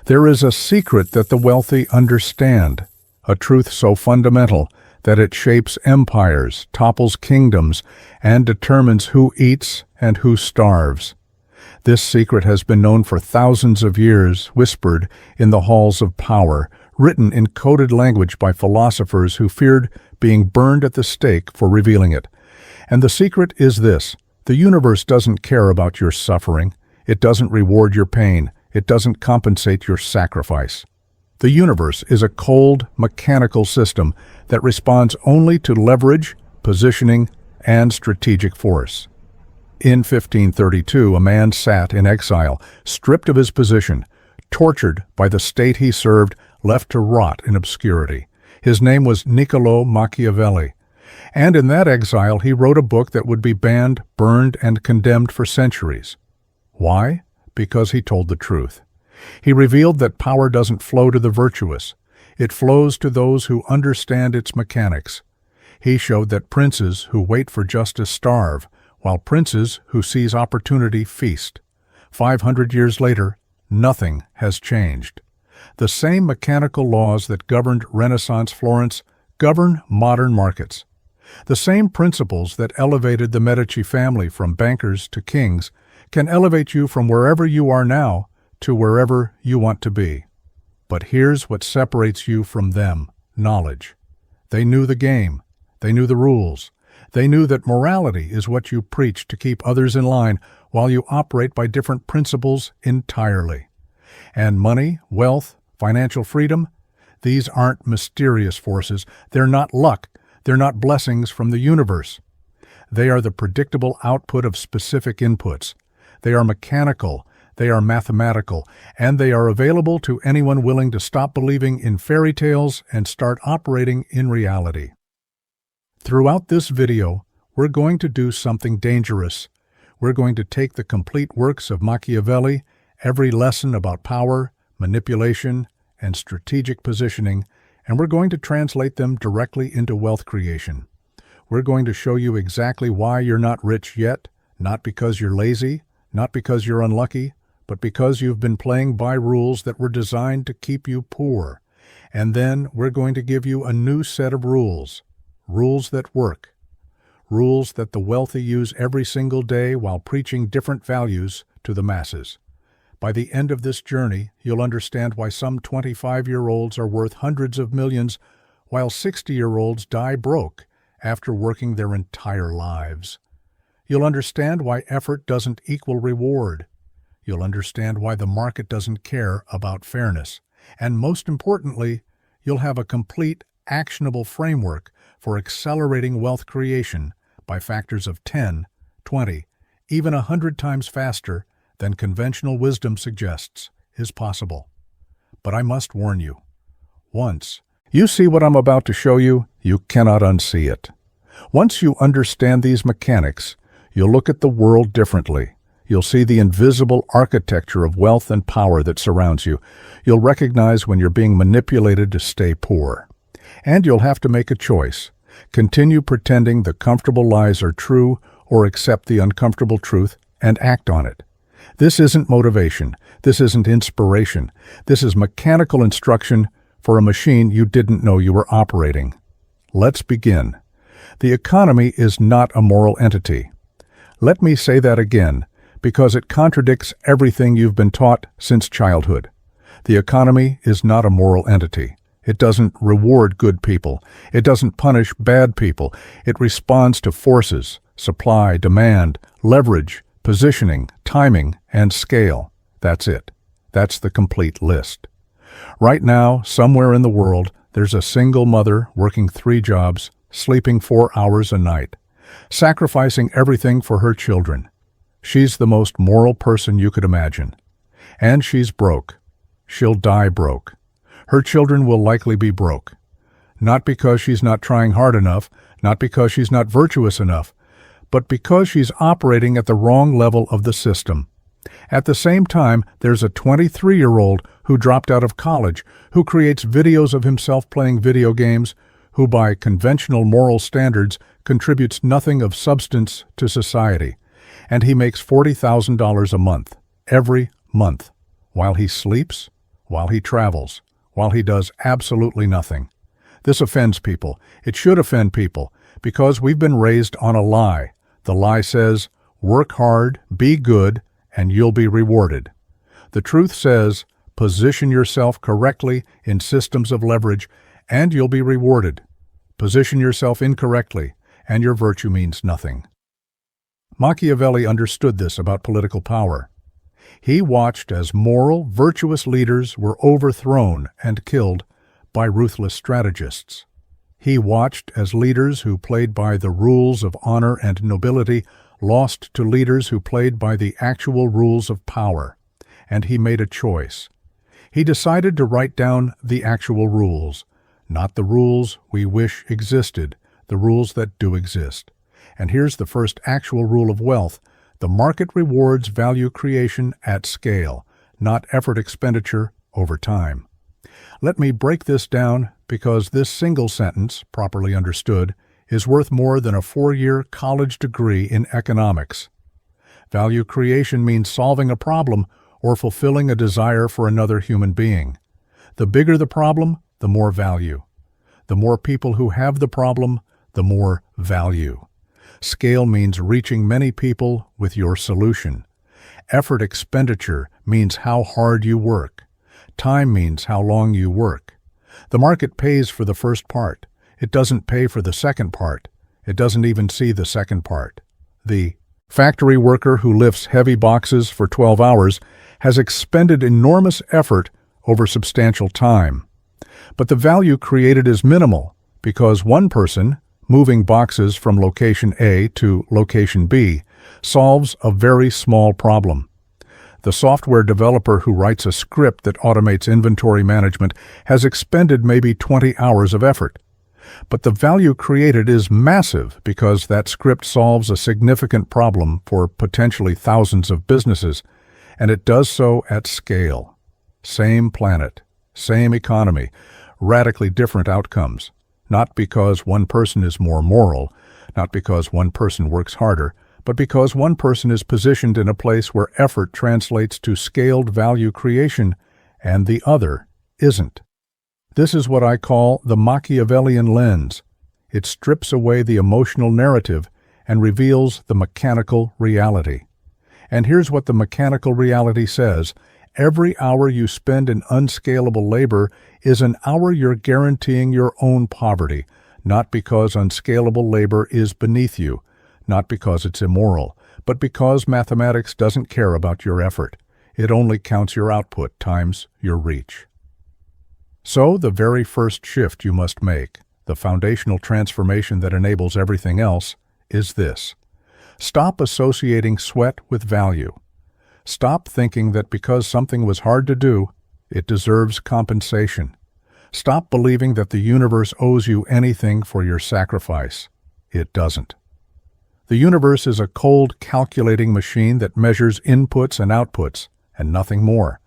There is a secret that the wealthy understand, a truth so fundamental that it shapes empires, topples kingdoms, and determines who eats and who starves. This secret has been known for thousands of years, whispered in the halls of power, written in coded language by philosophers who feared being burned at the stake for revealing it. And the secret is this: the universe doesn't care about your suffering. It doesn't reward your pain. It doesn't compensate your sacrifice. The universe is a cold, mechanical system that responds only to leverage, positioning, and strategic force. In 1532, a man sat in exile, stripped of his position, tortured by the state he served, left to rot in obscurity. His name was Niccolò Machiavelli, and in that exile he wrote a book that would be banned, burned, and condemned for centuries. Why? Because he told the truth. He revealed that power doesn't flow to the virtuous. It flows to those who understand its mechanics. He showed that princes who wait for justice starve, while princes who seize opportunity feast. 500 years later, nothing has changed. The same mechanical laws that governed Renaissance Florence govern modern markets. The same principles that elevated the Medici family from bankers to kings can elevate you from wherever you are now to wherever you want to be. But here's what separates you from them: knowledge. They knew the game. They knew the rules. They knew that morality is what you preach to keep others in line while you operate by different principles entirely. And money, wealth, financial freedom, these aren't mysterious forces. They're not luck. They're not blessings from the universe. They are the predictable output of specific inputs. They are mechanical. They are mathematical, and they are available to anyone willing to stop believing in fairy tales and start operating in reality. Throughout this video, we're going to do something dangerous. We're going to take the complete works of Machiavelli, every lesson about power, manipulation, and strategic positioning, and we're going to translate them directly into wealth creation. We're going to show you exactly why you're not rich yet, not because you're lazy, not because you're unlucky, but because you've been playing by rules that were designed to keep you poor. And then we're going to give you a new set of rules. Rules that work. Rules that the wealthy use every single day while preaching different values to the masses. By the end of this journey, you'll understand why some 25-year-olds are worth hundreds of millions, while 60-year-olds die broke after working their entire lives. You'll understand why effort doesn't equal reward. You'll understand why the market doesn't care about fairness. And most importantly, you'll have a complete, actionable framework for accelerating wealth creation by factors of 10, 20, even 100 times faster than conventional wisdom suggests is possible. But I must warn you, once you see what I'm about to show you, you cannot unsee it. Once you understand these mechanics, you'll look at the world differently. You'll see the invisible architecture of wealth and power that surrounds you. You'll recognize when you're being manipulated to stay poor. And you'll have to make a choice. Continue pretending the comfortable lies are true, or accept the uncomfortable truth and act on it. This isn't motivation. This isn't inspiration. This is mechanical instruction for a machine you didn't know you were operating. Let's begin. The economy is not a moral entity. Let me say that again, because it contradicts everything you've been taught since childhood. The economy is not a moral entity. It doesn't reward good people. It doesn't punish bad people. It responds to forces, supply, demand, leverage, positioning, timing, and scale. That's it. That's the complete list. Right now, somewhere in the world, there's a single mother working 3 jobs, sleeping 4 hours a night, sacrificing everything for her children. She's the most moral person you could imagine. And she's broke. She'll die broke. Her children will likely be broke. Not because she's not trying hard enough, not because she's not virtuous enough, but because she's operating at the wrong level of the system. At the same time, there's a 23-year-old who dropped out of college, who creates videos of himself playing video games, who by conventional moral standards contributes nothing of substance to society. And he makes $40,000 a month, every month, while he sleeps, while he travels, while he does absolutely nothing. This offends people. It should offend people, because we've been raised on a lie. The lie says, work hard, be good, and you'll be rewarded. The truth says, position yourself correctly in systems of leverage, and you'll be rewarded. Position yourself incorrectly, and your virtue means nothing. Machiavelli understood this about political power. He watched as moral, virtuous leaders were overthrown and killed by ruthless strategists. He watched as leaders who played by the rules of honor and nobility lost to leaders who played by the actual rules of power, and he made a choice. He decided to write down the actual rules, not the rules we wish existed, the rules that do exist. And here's the first actual rule of wealth. The market rewards value creation at scale, not effort expenditure over time. Let me break this down because this single sentence, properly understood, is worth more than a 4-year college degree in economics. Value creation means solving a problem or fulfilling a desire for another human being. The bigger the problem, the more value. The more people who have the problem, the more value. Scale means reaching many people with your solution. Effort expenditure means how hard you work. Time means how long you work. The market pays for the first part. It doesn't pay for the second part. It doesn't even see the second part. The factory worker who lifts heavy boxes for 12 hours has expended enormous effort over substantial time. But the value created is minimal because one person, moving boxes from location A to location B, solves a very small problem. The software developer who writes a script that automates inventory management has expended maybe 20 hours of effort. But the value created is massive because that script solves a significant problem for potentially thousands of businesses, and it does so at scale. Same planet, same economy, radically different outcomes. Not because one person is more moral, not because one person works harder, but because one person is positioned in a place where effort translates to scaled value creation and the other isn't. This is what I call the Machiavellian lens. It strips away the emotional narrative and reveals the mechanical reality. And here's what the mechanical reality says. Every hour you spend in unscalable labor is an hour you're guaranteeing your own poverty, not because unscalable labor is beneath you, not because it's immoral, but because mathematics doesn't care about your effort. It only counts your output times your reach. So the very first shift you must make, the foundational transformation that enables everything else, is this. Stop associating sweat with value. Stop thinking that because something was hard to do, it deserves compensation. Stop believing that the universe owes you anything for your sacrifice. It doesn't. The universe is a cold, calculating machine that measures inputs and outputs, and nothing more.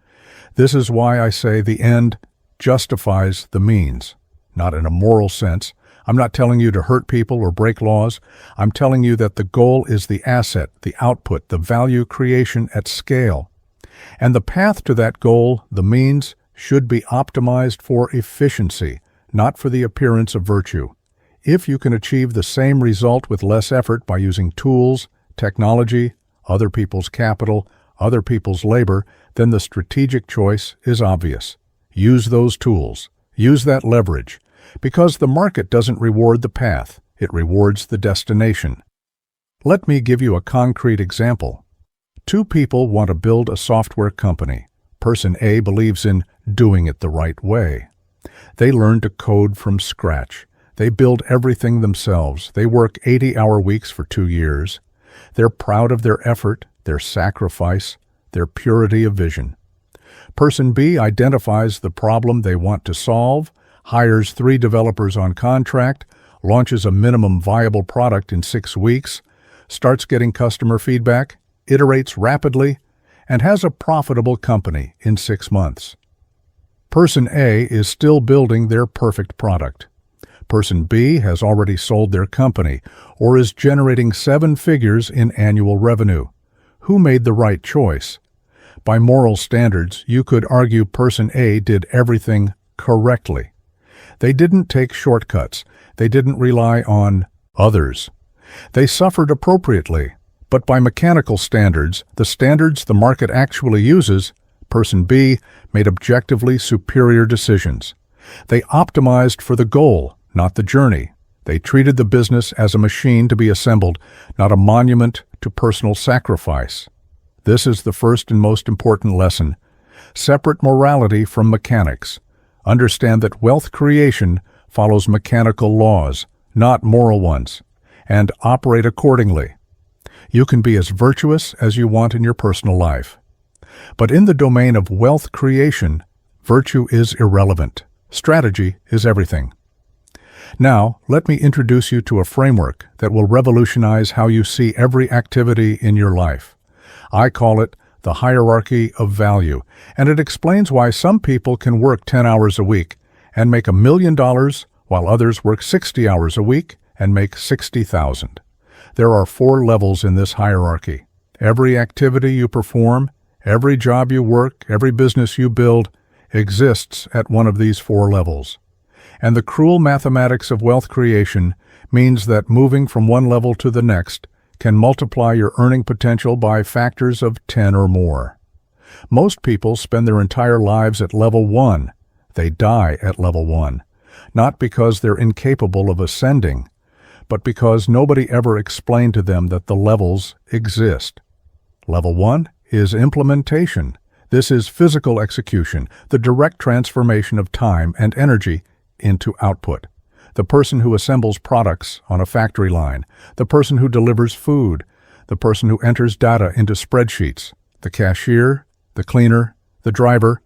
This is why I say the end justifies the means, not in a moral sense. I'm not telling you to hurt people or break laws. I'm telling you that the goal is the asset, the output, the value creation at scale. And the path to that goal, the means, should be optimized for efficiency, not for the appearance of virtue. If you can achieve the same result with less effort by using tools, technology, other people's capital, other people's labor, then the strategic choice is obvious. Use those tools. Use that leverage. Because the market doesn't reward the path, it rewards the destination. Let me give you a concrete example. Two people want to build a software company. Person A believes in doing it the right way. They learn to code from scratch. They build everything themselves. They work 80-hour weeks for 2 years. They're proud of their effort, their sacrifice, their purity of vision. Person B identifies the problem they want to solve, hires 3 developers on contract, launches a minimum viable product in 6 weeks, starts getting customer feedback, iterates rapidly, and has a profitable company in 6 months. Person A is still building their perfect product. Person B has already sold their company or is generating 7 figures in annual revenue. Who made the right choice? By moral standards, you could argue person A did everything correctly. They didn't take shortcuts. They didn't rely on others. They suffered appropriately. But by mechanical standards, the standards the market actually uses, person B made objectively superior decisions. They optimized for the goal, not the journey. They treated the business as a machine to be assembled, not a monument to personal sacrifice. This is the first and most important lesson. Separate morality from mechanics. Understand that wealth creation follows mechanical laws, not moral ones, and operate accordingly. You can be as virtuous as you want in your personal life. But in the domain of wealth creation, virtue is irrelevant. Strategy is everything. Now, let me introduce you to a framework that will revolutionize how you see every activity in your life. I call it the hierarchy of value, and it explains why some people can work 10 hours a week and make $1 million, while others work 60 hours a week and make $60,000. There are 4 levels in this hierarchy. Every activity you perform, every job you work, every business you build, exists at one of these 4 levels. And the cruel mathematics of wealth creation means that moving from one level to the next can multiply your earning potential by factors of 10 or more. Most people spend their entire lives at level 1. They die at level 1, not because they're incapable of ascending, but because nobody ever explained to them that the levels exist. Level 1 is implementation. This is physical execution, the direct transformation of time and energy into output. The person who assembles products on a factory line, the person who delivers food, the person who enters data into spreadsheets, the cashier, the cleaner, the driver,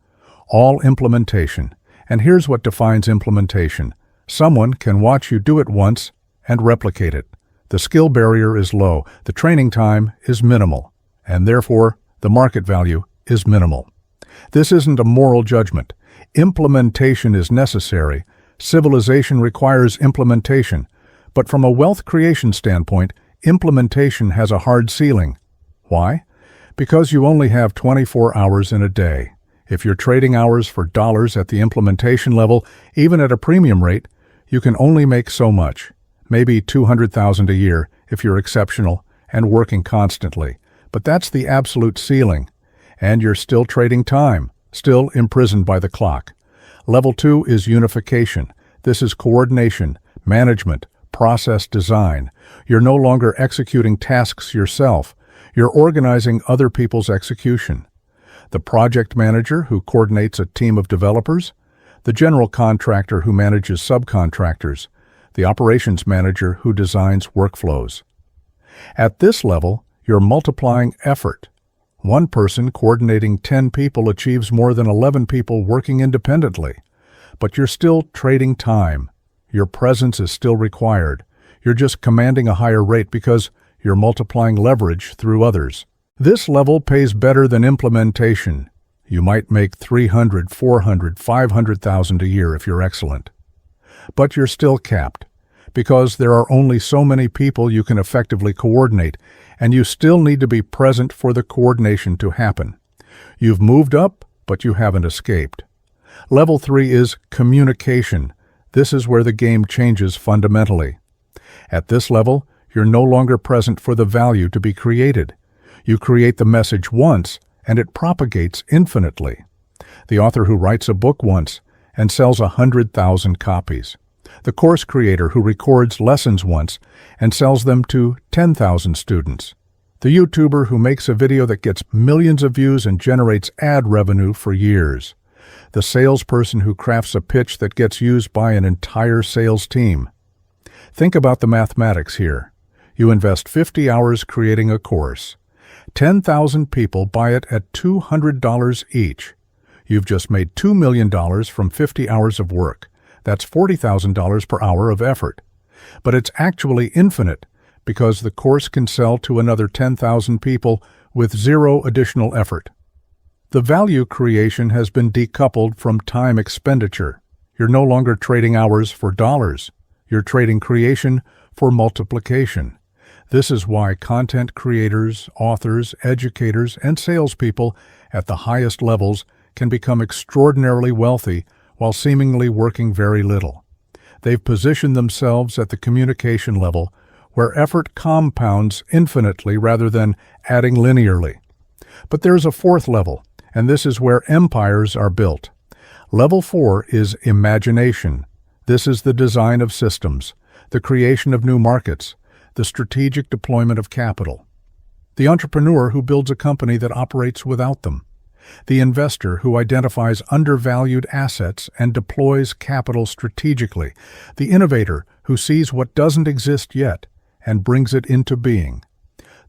all implementation. And here's what defines implementation. Someone can watch you do it once and replicate it. The skill barrier is low, the training time is minimal, and therefore the market value is minimal. This isn't a moral judgment. Implementation is necessary. Civilization requires implementation. But from a wealth creation standpoint, implementation has a hard ceiling. Why? Because you only have 24 hours in a day. If you're trading hours for dollars at the implementation level, even at a premium rate, you can only make so much. Maybe $200,000 a year if you're exceptional and working constantly. But that's the absolute ceiling. And you're still trading time, still imprisoned by the clock. Level 2 is unification. This is coordination, management, process design. You're no longer executing tasks yourself. You're organizing other people's execution. The project manager who coordinates a team of developers, the general contractor who manages subcontractors, the operations manager who designs workflows. At this level, you're multiplying effort. One person coordinating 10 people achieves more than 11 people working independently. But you're still trading time. Your presence is still required. You're just commanding a higher rate because you're multiplying leverage through others. This level pays better than implementation. You might make $300,000, $400,000, $500,000 a year if you're excellent. But you're still capped, because there are only so many people you can effectively coordinate, and you still need to be present for the coordination to happen. You've moved up, but you haven't escaped. Level 3 is communication. This is where the game changes fundamentally. At this level, you're no longer present for the value to be created. You create the message once, and it propagates infinitely. The author who writes a book once and sells 100,000 copies. The course creator who records lessons once and sells them to 10,000 students. The YouTuber who makes a video that gets millions of views and generates ad revenue for years. The salesperson who crafts a pitch that gets used by an entire sales team. Think about the mathematics here. You invest 50 hours creating a course. 10,000 people buy it at $200 each. You've just made $2 million from 50 hours of work. That's $40,000 per hour of effort. But it's actually infinite because the course can sell to another 10,000 people with zero additional effort. The value creation has been decoupled from time expenditure. You're no longer trading hours for dollars. You're trading creation for multiplication. This is why content creators, authors, educators, and salespeople at the highest levels can become extraordinarily wealthy while seemingly working very little. They've positioned themselves at the communication level, where effort compounds infinitely rather than adding linearly. But there's a fourth level, and this is where empires are built. Level 4 is imagination. This is the design of systems, the creation of new markets, the strategic deployment of capital. The entrepreneur who builds a company that operates without them. The investor who identifies undervalued assets and deploys capital strategically. The innovator who sees what doesn't exist yet and brings it into being.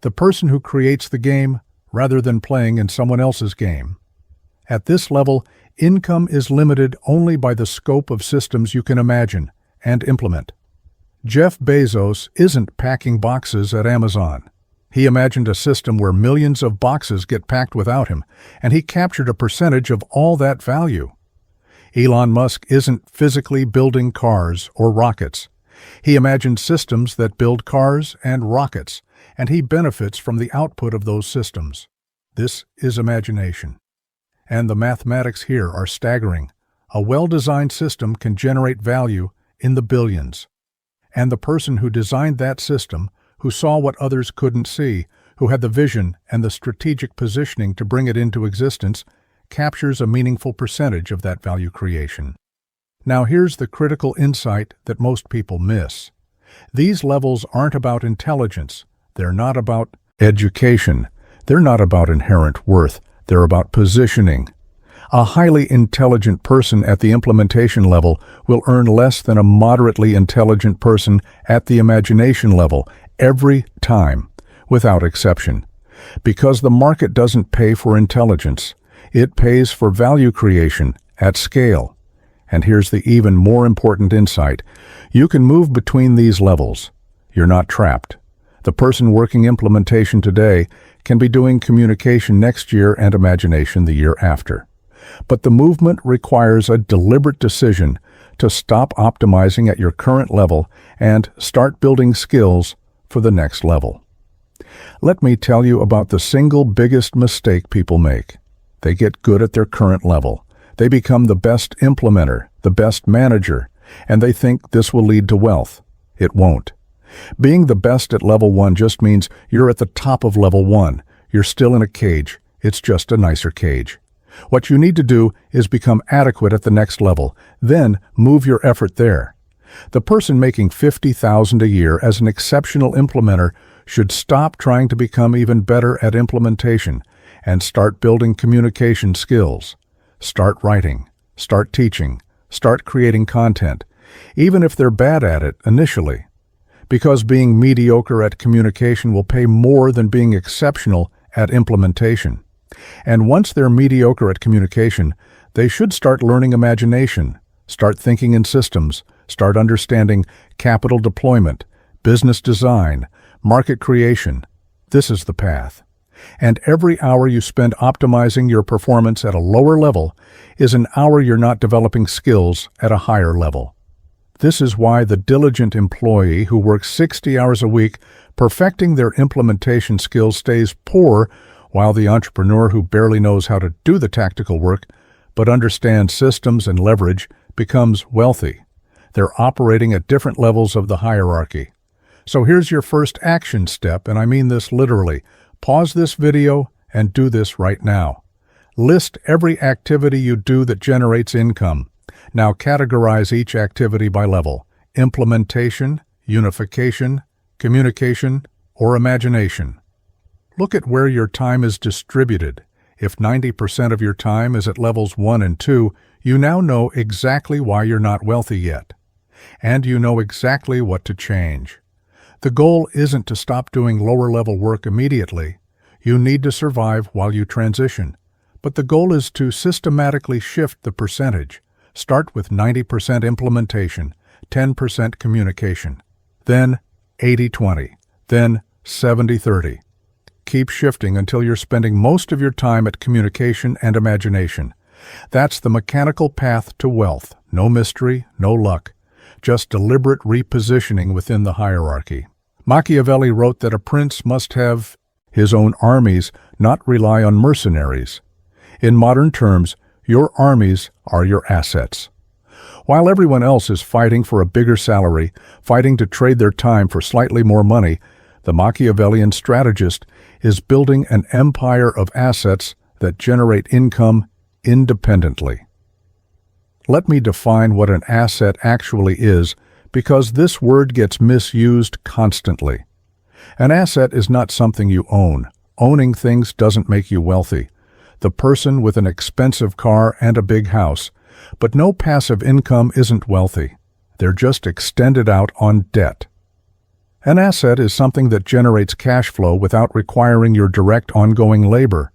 The person who creates the game rather than playing in someone else's game. At this level, income is limited only by the scope of systems you can imagine and implement. Jeff Bezos isn't packing boxes at Amazon. He imagined a system where millions of boxes get packed without him, and he captured a percentage of all that value. Elon Musk isn't physically building cars or rockets. He imagined systems that build cars and rockets, and he benefits from the output of those systems. This is imagination. And the mathematics here are staggering. A well-designed system can generate value in the billions. And the person who designed that system, who saw what others couldn't see, who had the vision and the strategic positioning to bring it into existence, captures a meaningful percentage of that value creation. Now here's the critical insight that most people miss. These levels aren't about intelligence. They're not about education. They're not about inherent worth. They're about positioning. A highly intelligent person at the implementation level will earn less than a moderately intelligent person at the imagination level every time, without exception. Because the market doesn't pay for intelligence. It pays for value creation at scale. And here's the even more important insight. You can move between these levels. You're not trapped. The person working implementation today can be doing communication next year and imagination the year after. But the movement requires a deliberate decision to stop optimizing at your current level and start building skills for the next level. Let me tell you about the single biggest mistake people make. They get good at their current level. They become the best implementer, the best manager, and they think this will lead to wealth. It won't. Being the best at level 1 just means you're at the top of level 1. You're still in a cage. It's just a nicer cage. What you need to do is become adequate at the next level, then move your effort there. The person making $50,000 a year as an exceptional implementer should stop trying to become even better at implementation and start building communication skills. Start writing, start teaching, start creating content, even if they're bad at it initially. Because being mediocre at communication will pay more than being exceptional at implementation. And once they're mediocre at communication, they should start learning imagination, start thinking in systems, start understanding capital deployment, business design, market creation. This is the path. And every hour you spend optimizing your performance at a lower level is an hour you're not developing skills at a higher level. This is why the diligent employee who works 60 hours a week perfecting their implementation skills stays poor, while the entrepreneur who barely knows how to do the tactical work but understands systems and leverage becomes wealthy. They're operating at different levels of the hierarchy. So here's your first action step, and I mean this literally. Pause this video and do this right now. List every activity you do that generates income. Now categorize each activity by level: implementation, unification, communication, or imagination. Look at where your time is distributed. If 90% of your time is at levels 1 and 2, you now know exactly why you're not wealthy yet. And you know exactly what to change. The goal isn't to stop doing lower-level work immediately. You need to survive while you transition. But the goal is to systematically shift the percentage. Start with 90% implementation, 10% communication, then 80-20, then 70-30. Keep shifting until you're spending most of your time at communication and imagination. That's the mechanical path to wealth. No mystery, no luck. Just deliberate repositioning within the hierarchy. Machiavelli wrote that a prince must have his own armies, not rely on mercenaries. In modern terms, your armies are your assets. While everyone else is fighting for a bigger salary, fighting to trade their time for slightly more money, the Machiavellian strategist is building an empire of assets that generate income independently. Let me define what an asset actually is, because this word gets misused constantly. An asset is not something you own. Owning things doesn't make you wealthy. The person with an expensive car and a big house, but no passive income isn't wealthy. They're just extended out on debt. An asset is something that generates cash flow without requiring your direct ongoing labor.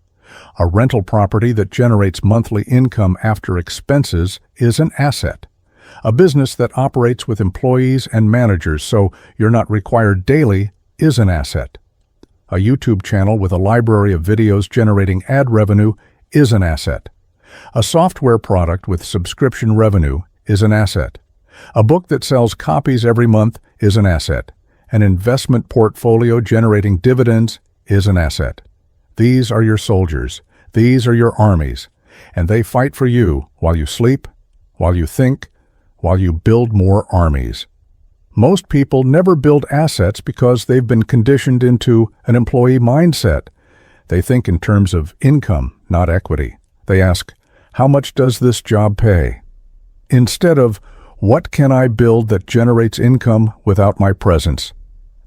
A rental property that generates monthly income after expenses is an asset. A business that operates with employees and managers so you're not required daily is an asset. A YouTube channel with a library of videos generating ad revenue is an asset. A software product with subscription revenue is an asset. A book that sells copies every month is an asset. An investment portfolio generating dividends is an asset. These are your soldiers. These are your armies. And they fight for you while you sleep, while you think, while you build more armies. Most people never build assets because they've been conditioned into an employee mindset. They think in terms of income, not equity. They ask, how much does this job pay? Instead of, what can I build that generates income without my presence?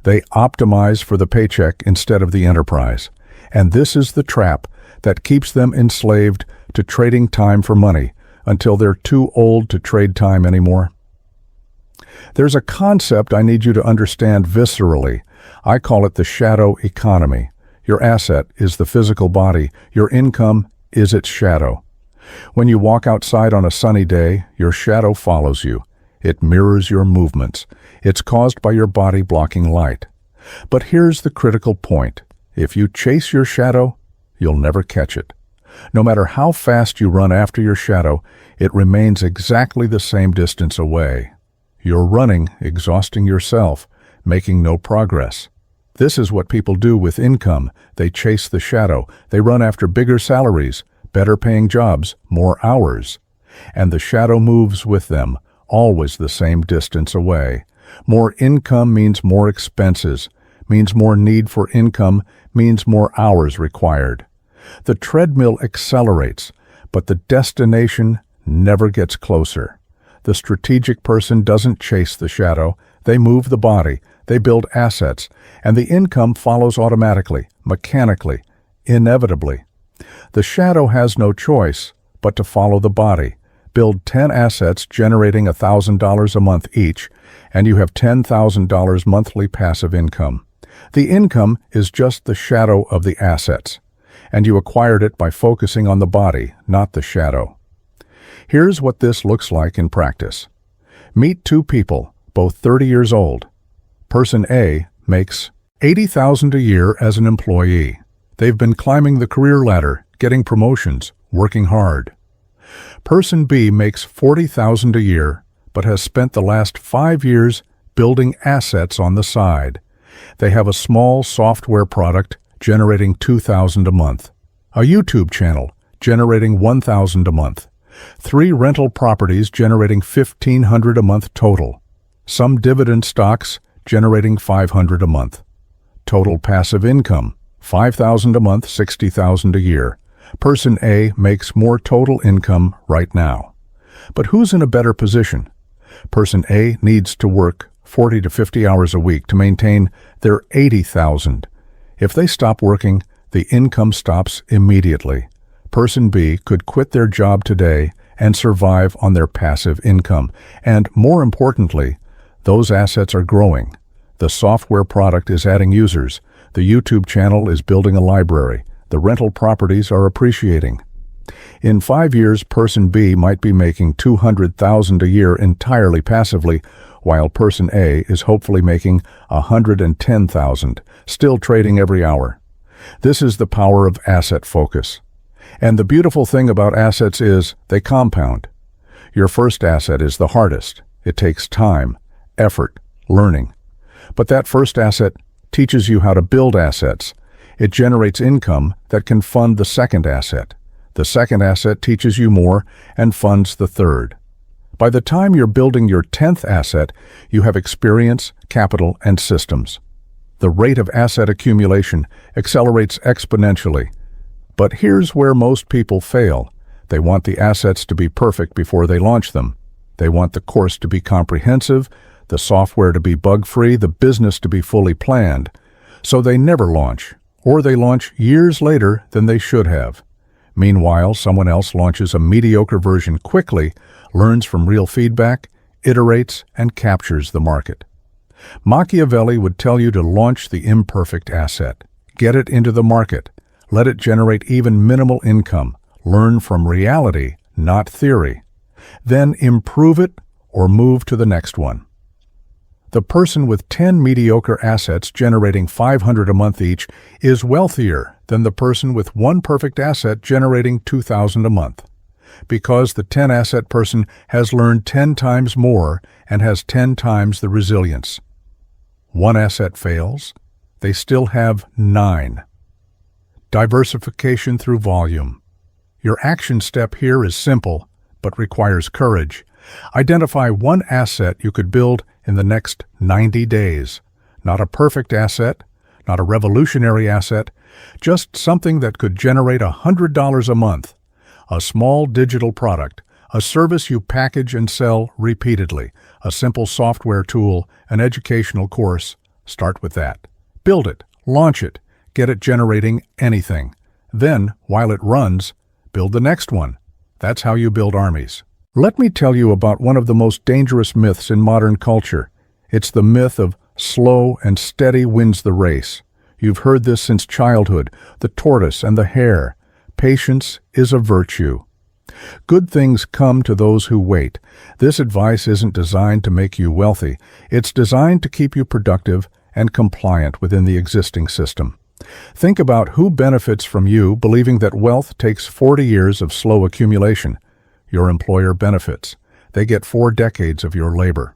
They optimize for the paycheck instead of the enterprise. And this is the trap that keeps them enslaved to trading time for money until they're too old to trade time anymore. There's a concept I need you to understand viscerally. I call it the shadow economy. Your asset is the physical body. Your income is its shadow. When you walk outside on a sunny day, your shadow follows you. It mirrors your movements. It's caused by your body blocking light. But here's the critical point. If you chase your shadow, you'll never catch it. No matter how fast you run after your shadow, it remains exactly the same distance away. You're running, exhausting yourself, making no progress. This is what people do with income. They chase the shadow. They run after bigger salaries, better paying jobs, more hours. And the shadow moves with them, always the same distance away. More income means more expenses, means more need for income, means more hours required. The treadmill accelerates, but the destination never gets closer. The strategic person doesn't chase the shadow. They move the body, they build assets, and the income follows automatically, mechanically, inevitably. The shadow has no choice but to follow the body. Build 10 assets generating $1,000 a month each, and you have $10,000 monthly passive income. The income is just the shadow of the assets, and you acquired it by focusing on the body, not the shadow. Here's what this looks like in practice. Meet two people, both 30 years old. Person A makes $80,000 a year as an employee. They've been climbing the career ladder, getting promotions, working hard. Person B makes $40,000 a year, but has spent the last 5 years building assets on the side. They have a small software product generating $2,000 a month, a YouTube channel generating $1,000 a month, 3 rental properties generating $1,500 a month total, some dividend stocks generating $500 a month. Total passive income, $5,000 a month, $60,000 a year. Person A makes more total income right now. But who's in a better position? Person A needs to work 40 to 50 hours a week to maintain their $80,000. If they stop working, the income stops immediately. Person B could quit their job today and survive on their passive income. And more importantly, those assets are growing. The software product is adding users. The YouTube channel is building a library. The rental properties are appreciating. In 5 years, Person B might be making $200,000 a year entirely passively, while Person A is hopefully making $110,000, still trading every hour. This is the power of asset focus. And the beautiful thing about assets is they compound. Your first asset is the hardest. It takes time, effort, learning. But that first asset teaches you how to build assets. It generates income that can fund the second asset, The second asset teaches you more and funds the third. By the time you're building your 10th asset, you have experience, capital, and systems. The rate of asset accumulation accelerates exponentially. But here's where most people fail. They want the assets to be perfect before they launch them. They want the course to be comprehensive, the software to be bug-free, the business to be fully planned. So they never launch, or they launch years later than they should have. Meanwhile, someone else launches a mediocre version quickly, learns from real feedback, iterates, and captures the market. Machiavelli would tell you to launch the imperfect asset. Get it into the market. Let it generate even minimal income. Learn from reality, not theory. Then improve it or move to the next one. The person with 10 mediocre assets generating $500 a month each is wealthier than the person with one perfect asset generating $2,000 a month, because the 10-asset person has learned 10 times more and has 10 times the resilience. One asset fails, they still have 9. Diversification through volume. Your action step here is simple, but requires courage. Identify one asset you could build in the next 90 days. Not a perfect asset, not a revolutionary asset, just something that could generate $100 a month. A small digital product, a service you package and sell repeatedly, a simple software tool, an educational course. Start with that. Build it, launch it, get it generating anything. Then, while it runs, build the next one. That's how you build armies. Let me tell you about one of the most dangerous myths in modern culture. It's the myth of slow and steady wins the race. You've heard this since childhood, the tortoise and the hare. Patience is a virtue. Good things come to those who wait. This advice isn't designed to make you wealthy. It's designed to keep you productive and compliant within the existing system. Think about who benefits from you believing that wealth takes 40 years of slow accumulation. Your employer benefits. They get 4 decades of your labor.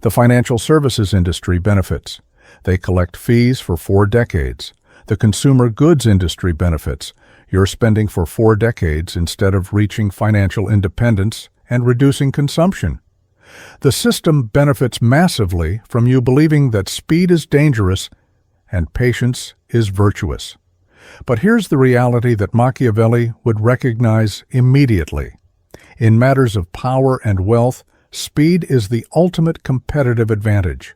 The financial services industry benefits. They collect fees for 4 decades. The consumer goods industry benefits. You're spending for 4 decades instead of reaching financial independence and reducing consumption. The system benefits massively from you believing that speed is dangerous and patience is virtuous. But here's the reality that Machiavelli would recognize immediately. In matters of power and wealth, speed is the ultimate competitive advantage.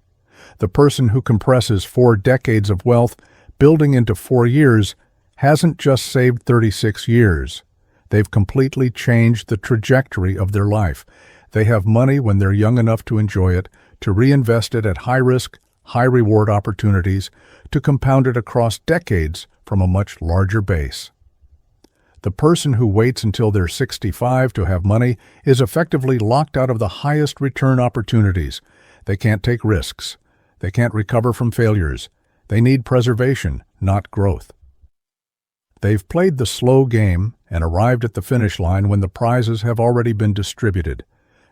The person who compresses 4 decades of wealth building into 4 years hasn't just saved 36 years. They've completely changed the trajectory of their life. They have money when they're young enough to enjoy it, to reinvest it at high-risk, high-reward opportunities, to compound it across decades from a much larger base. The person who waits until they're 65 to have money is effectively locked out of the highest return opportunities. They can't take risks. They can't recover from failures. They need preservation, not growth. They've played the slow game and arrived at the finish line when the prizes have already been distributed.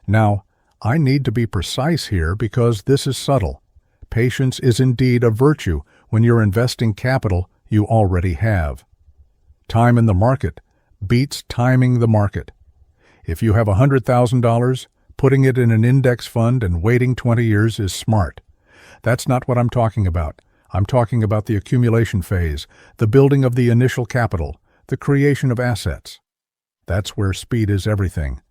Now, I need to be precise here because this is subtle. Patience is indeed a virtue when you're investing capital you already have. Time in the market beats timing the market. If you have $100,000, putting it in an index fund and waiting 20 years is smart. That's not what I'm talking about. I'm talking about the accumulation phase, the building of the initial capital, the creation of assets. That's where speed is everything.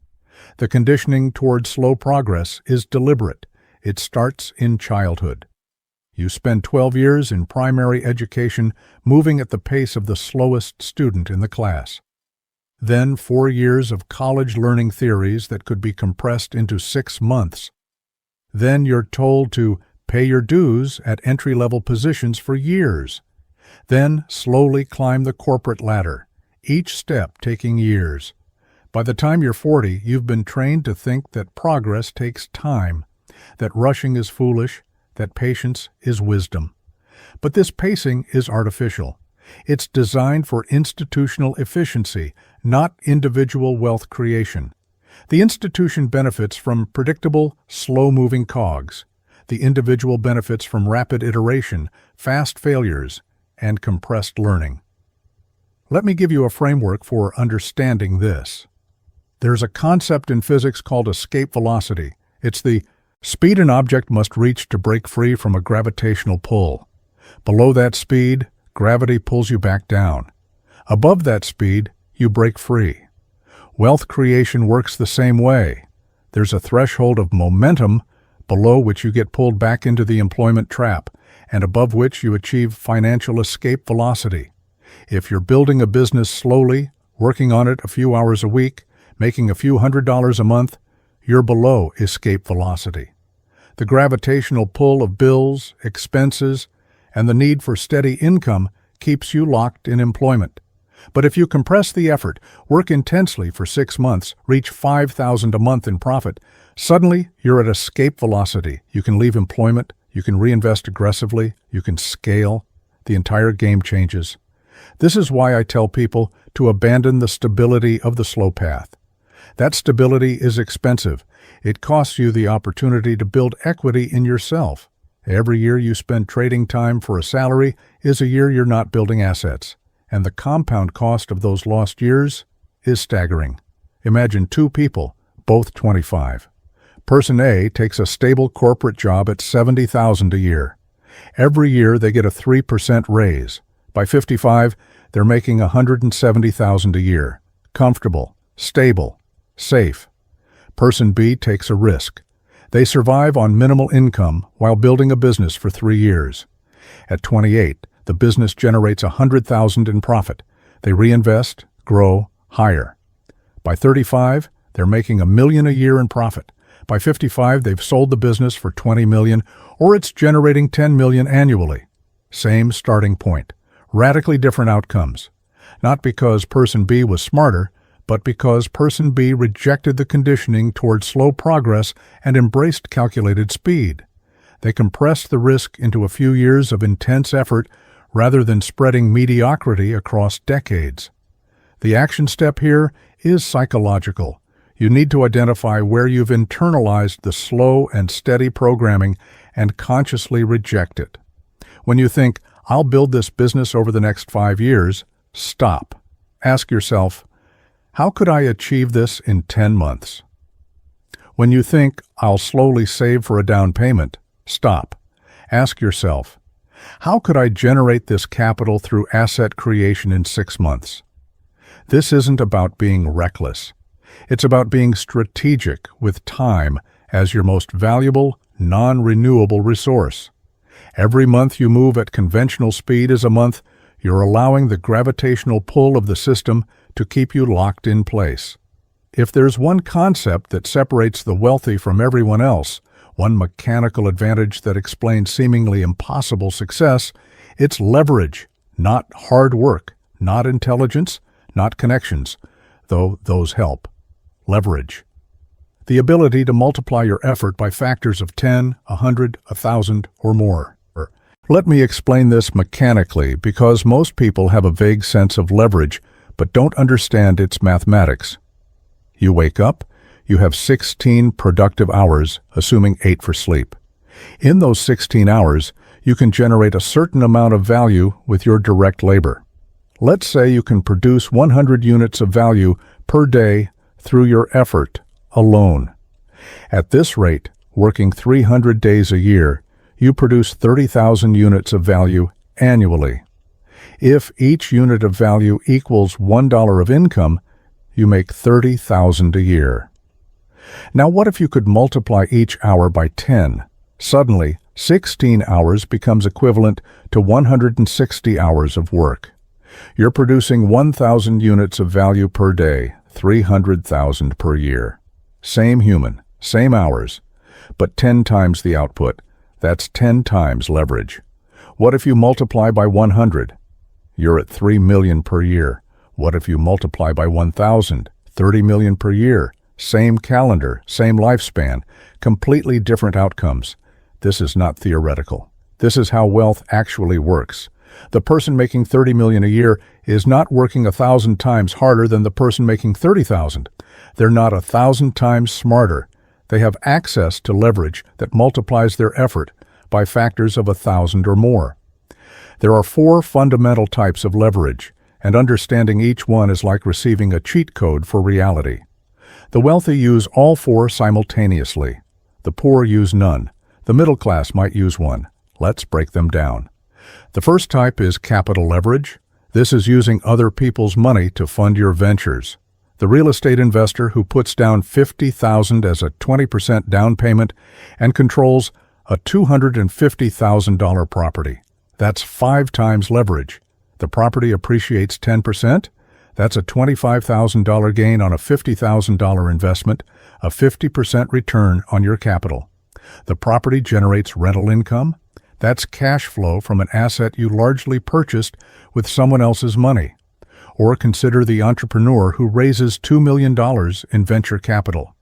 The conditioning towards slow progress is deliberate. It starts in childhood. You spend 12 years in primary education moving at the pace of the slowest student in the class. Then 4 years of college learning theories that could be compressed into 6 months. Then you're told to pay your dues at entry-level positions for years. Then slowly climb the corporate ladder, each step taking years. By the time you're 40, you've been trained to think that progress takes time, that rushing is foolish, that patience is wisdom. But this pacing is artificial. It's designed for institutional efficiency, not individual wealth creation. The institution benefits from predictable, slow-moving cogs. The individual benefits from rapid iteration, fast failures, and compressed learning. Let me give you a framework for understanding this. There's a concept in physics called escape velocity. It's the speed an object must reach to break free from a gravitational pull. Below that speed, gravity pulls you back down. Above that speed, you break free. Wealth creation works the same way. There's a threshold of momentum below which you get pulled back into the employment trap, and above which you achieve financial escape velocity. If you're building a business slowly, working on it a few hours a week, making a few $100s a month, you're below escape velocity. The gravitational pull of bills, expenses, and the need for steady income keeps you locked in employment. But if you compress the effort, work intensely for 6 months, reach $5,000 a month in profit, suddenly you're at escape velocity. You can leave employment, you can reinvest aggressively, you can scale. The entire game changes. This is why I tell people to abandon the stability of the slow path. That stability is expensive. It costs you the opportunity to build equity in yourself. Every year you spend trading time for a salary is a year you're not building assets. And the compound cost of those lost years is staggering. Imagine 2 people, both 25. Person A takes a stable corporate job at $70,000 a year. Every year they get a 3% raise. By 55, they're making $170,000 a year. Comfortable, stable, safe. Person B takes a risk. They survive on minimal income while building a business for 3 years. At 28, the business generates $100,000 in profit. They reinvest, grow, hire. By 35, they're making $1 million a year in profit. By 55, they've sold the business for $20 million, or it's generating $10 million annually. Same starting point. Radically different outcomes. Not because person B was smarter, but because person B rejected the conditioning toward slow progress and embraced calculated speed. They compressed the risk into a few years of intense effort rather than spreading mediocrity across decades. The action step here is psychological. You need to identify where you've internalized the slow and steady programming and consciously reject it. When you think, I'll build this business over the next 5 years, stop. Ask yourself, how could I achieve this in 10 months? When you think, I'll slowly save for a down payment, stop. Ask yourself, how could I generate this capital through asset creation in 6 months? This isn't about being reckless. It's about being strategic with time as your most valuable, non-renewable resource. Every month you move at conventional speed is a month you're allowing the gravitational pull of the system to keep you locked in place. If there's one concept that separates the wealthy from everyone else, one mechanical advantage that explains seemingly impossible success, it's leverage, not hard work, not intelligence, not connections, though those help. Leverage. The ability to multiply your effort by factors of 10, 100, 1,000, or more. Let me explain this mechanically because most people have a vague sense of leverage but don't understand its mathematics. You wake up, you have 16 productive hours, assuming 8 for sleep. In those 16 hours, you can generate a certain amount of value with your direct labor. Let's say you can produce 100 units of value per day through your effort alone. At this rate, working 300 days a year, you produce 30,000 units of value annually. If each unit of value equals $1 of income, you make $30,000 a year. Now what if you could multiply each hour by 10? Suddenly, 16 hours becomes equivalent to 160 hours of work. You're producing 1,000 units of value per day, 300,000 per year. Same human, same hours, but 10 times the output. That's 10 times leverage. What if you multiply by 100? You're at 3 million per year. What if you multiply by 1,000? 30 million per year. Same calendar, same lifespan, completely different outcomes. This is not theoretical. This is how wealth actually works. The person making 30 million a year is not working 1,000 times harder than the person making 30,000. They're not 1,000 times smarter. They have access to leverage that multiplies their effort by factors of 1,000 or more. There are 4 fundamental types of leverage, and understanding each one is like receiving a cheat code for reality. The wealthy use all four simultaneously. The poor use none. The middle class might use one. Let's break them down. The first type is capital leverage. This is using other people's money to fund your ventures. The real estate investor who puts down $50,000 as a 20% down payment and controls a $250,000 property. That's 5 times leverage. The property appreciates 10%. That's a $25,000 gain on a $50,000 investment, a 50% return on your capital. The property generates rental income. That's cash flow from an asset you largely purchased with someone else's money. Or consider the entrepreneur who raises $2 million in venture capital.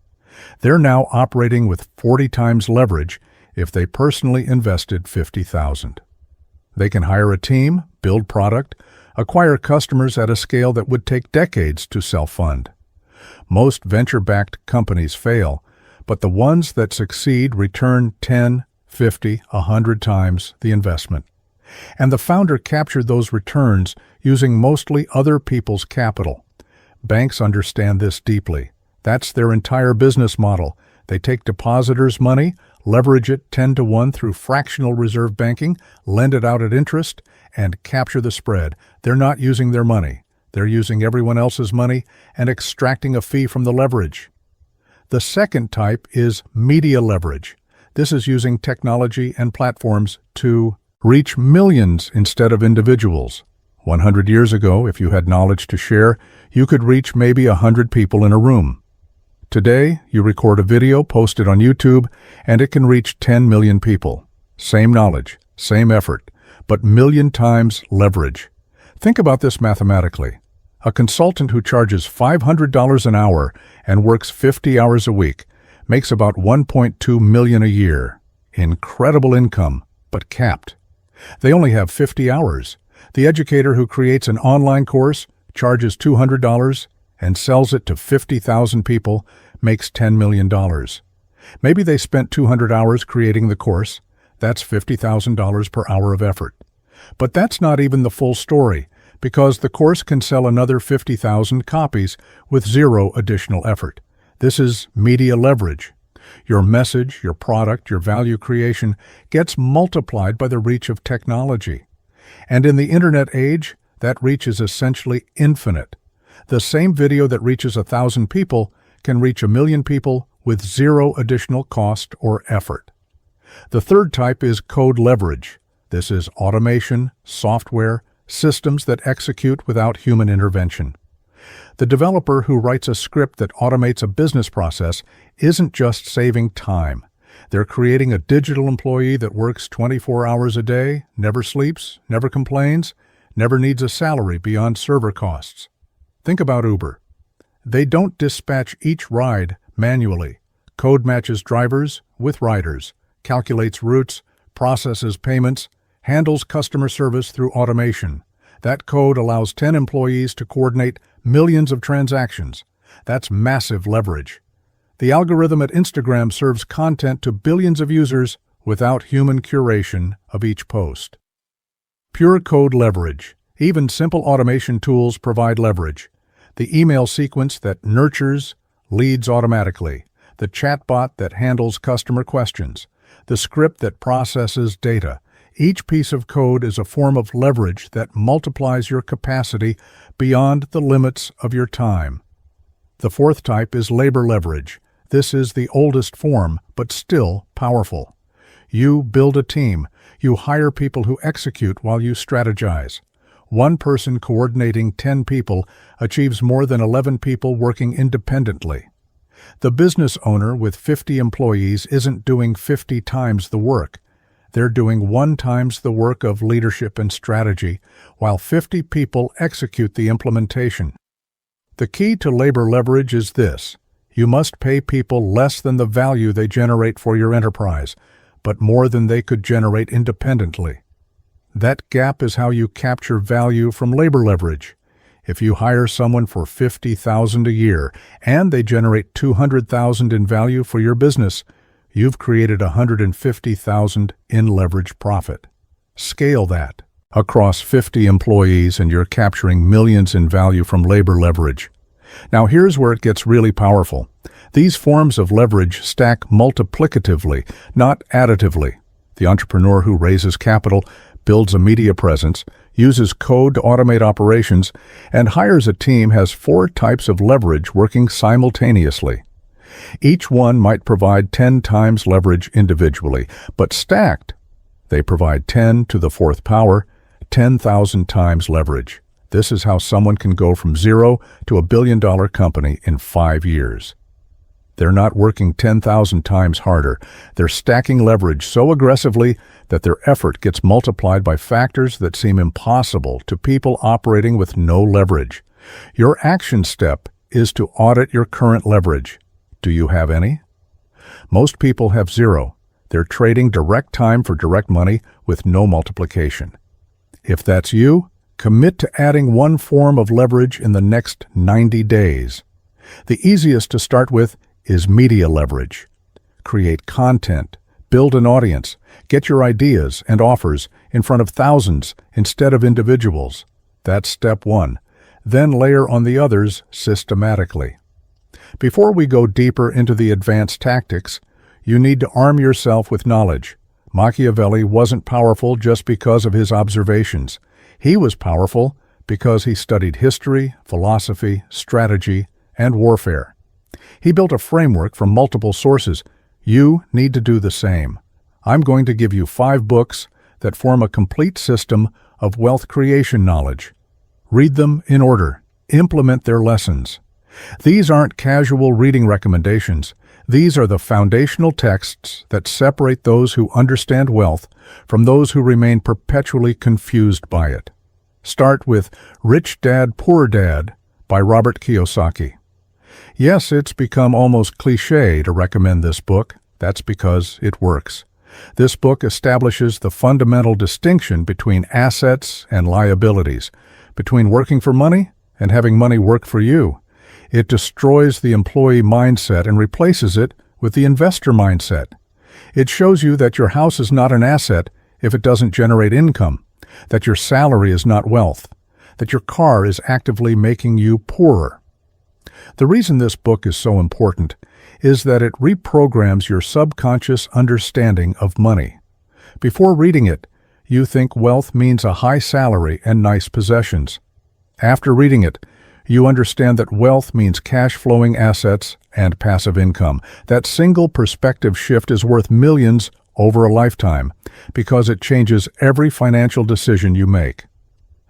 They're now operating with 40 times leverage if they personally invested $50,000. They can hire a team, build product, acquire customers at a scale that would take decades to self-fund. Most venture-backed companies fail, but the ones that succeed return 10, 50, 100 times the investment. And the founder captured those returns using mostly other people's capital. Banks understand this deeply. That's their entire business model. They take depositors' money, leverage it 10 to 1 through fractional reserve banking, lend it out at interest, and capture the spread. They're not using their money. They're using everyone else's money and extracting a fee from the leverage. The second type is media leverage. This is using technology and platforms to reach millions instead of individuals. 100 years ago, if you had knowledge to share, you could reach maybe 100 people in a room. Today, you record a video, post it on YouTube, and it can reach 10 million people. Same knowledge, same effort, but million times leverage. Think about this mathematically. A consultant who charges $500 an hour and works 50 hours a week makes about $1.2 million a year. Incredible income, but capped. They only have 50 hours. The educator who creates an online course, charges $200, and sells it to 50,000 people makes $10 million. Maybe they spent 200 hours creating the course. That's $50,000 per hour of effort. But that's not even the full story, because the course can sell another 50,000 copies with zero additional effort. This is media leverage. Your message, your product, your value creation gets multiplied by the reach of technology. And in the internet age, that reach is essentially infinite. The same video that reaches 1,000 people can reach 1 million people with zero additional cost or effort. The third type is code leverage. This is automation, software, systems that execute without human intervention. The developer who writes a script that automates a business process isn't just saving time. They're creating a digital employee that works 24 hours a day, never sleeps, never complains, never needs a salary beyond server costs. Think about Uber. They don't dispatch each ride manually. Code matches drivers with riders, calculates routes, processes payments, handles customer service through automation. That code allows 10 employees to coordinate millions of transactions. That's massive leverage. The algorithm at Instagram serves content to billions of users without human curation of each post. Pure code leverage. Even simple automation tools provide leverage. The email sequence that nurtures leads automatically, the chatbot that handles customer questions, the script that processes data. Each piece of code is a form of leverage that multiplies your capacity beyond the limits of your time. The fourth type is labor leverage. This is the oldest form, but still powerful. You build a team. You hire people who execute while you strategize. One person coordinating 10 people achieves more than 11 people working independently. The business owner with 50 employees isn't doing 50 times the work. They're doing 1 times the work of leadership and strategy, while 50 people execute the implementation. The key to labor leverage is this. You must pay people less than the value they generate for your enterprise, but more than they could generate independently. That gap is how you capture value from labor leverage. If you hire someone for $50,000 a year and they generate $200,000 in value for your business, you've created $150,000 in leverage profit. Scale that. across 50 employees, and you're capturing millions in value from labor leverage. Now here's where it gets really powerful. These forms of leverage stack multiplicatively, not additively. The entrepreneur who raises capital, builds a media presence, uses code to automate operations, and hires a team has 4 types of leverage working simultaneously. Each one might provide 10 times leverage individually, but stacked, they provide 10 to the 4th power, 10,000 times leverage. This is how someone can go from zero to $1 billion company in 5 years. They're not working 10,000 times harder. They're stacking leverage so aggressively that their effort gets multiplied by factors that seem impossible to people operating with no leverage. Your action step is to audit your current leverage. Do you have any? Most people have 0. They're trading direct time for direct money with no multiplication. If that's you, commit to adding 1 form of leverage in the next 90 days. The easiest to start with is media leverage. Create content, build an audience, get your ideas and offers in front of thousands instead of individuals. That's step 1. Then layer on the others systematically. Before we go deeper into the advanced tactics, you need to arm yourself with knowledge. Machiavelli wasn't powerful just because of his observations. He was powerful because he studied history, philosophy, strategy, and warfare. He built a framework from multiple sources. You need to do the same. I'm going to give you 5 books that form a complete system of wealth creation knowledge. Read them in order. Implement their lessons. These aren't casual reading recommendations. These are the foundational texts that separate those who understand wealth from those who remain perpetually confused by it. Start with Rich Dad, Poor Dad by Robert Kiyosaki. Yes, it's become almost cliché to recommend this book. That's because it works. This book establishes the fundamental distinction between assets and liabilities, between working for money and having money work for you. It destroys the employee mindset and replaces it with the investor mindset. It shows you that your house is not an asset if it doesn't generate income, that your salary is not wealth, that your car is actively making you poorer. The reason this book is so important is that it reprograms your subconscious understanding of money. Before reading it, you think wealth means a high salary and nice possessions. After reading it, you understand that wealth means cash-flowing assets and passive income. That single perspective shift is worth millions over a lifetime because it changes every financial decision you make.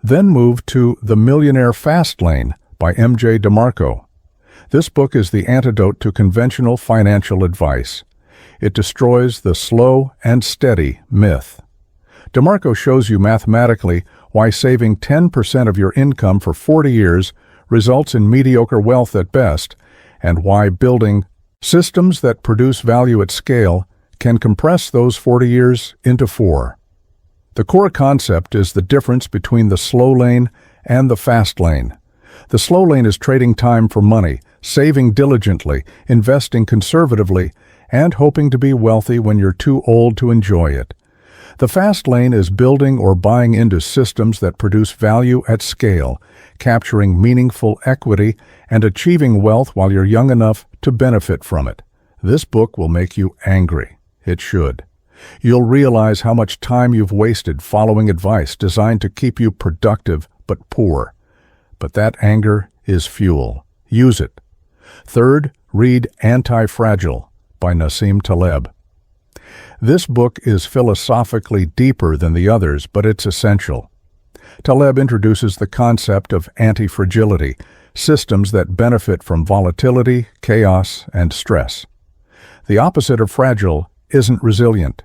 Then move to The Millionaire Fast Lane by M.J. DeMarco. This book is the antidote to conventional financial advice. It destroys the slow and steady myth. DeMarco shows you mathematically why saving 10% of your income for 40 years results in mediocre wealth at best, and why building systems that produce value at scale can compress those 40 years into 4. The core concept is the difference between the slow lane and the fast lane. The slow lane is trading time for money, saving diligently, investing conservatively, and hoping to be wealthy when you're too old to enjoy it. The fast lane is building or buying into systems that produce value at scale, capturing meaningful equity and achieving wealth while you're young enough to benefit from it. This book will make you angry. It should. You'll realize how much time you've wasted following advice designed to keep you productive but poor. But that anger is fuel. Use it. Third, read Anti-Fragile by Nassim Taleb. This book is philosophically deeper than the others, but it's essential. Taleb introduces the concept of anti-fragility, systems that benefit from volatility, chaos, and stress. The opposite of fragile isn't resilient.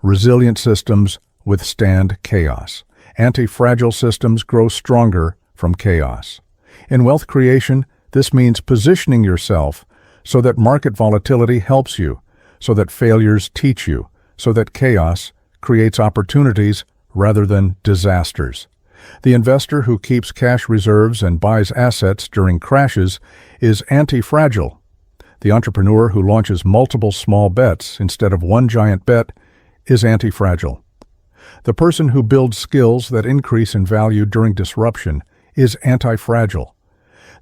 Resilient systems withstand chaos. Anti-fragile systems grow stronger from chaos. In wealth creation, this means positioning yourself so that market volatility helps you, so that failures teach you, so that chaos creates opportunities rather than disasters. The investor who keeps cash reserves and buys assets during crashes is anti-fragile. The entrepreneur who launches multiple small bets instead of one giant bet is anti-fragile. The person who builds skills that increase in value during disruption is anti-fragile.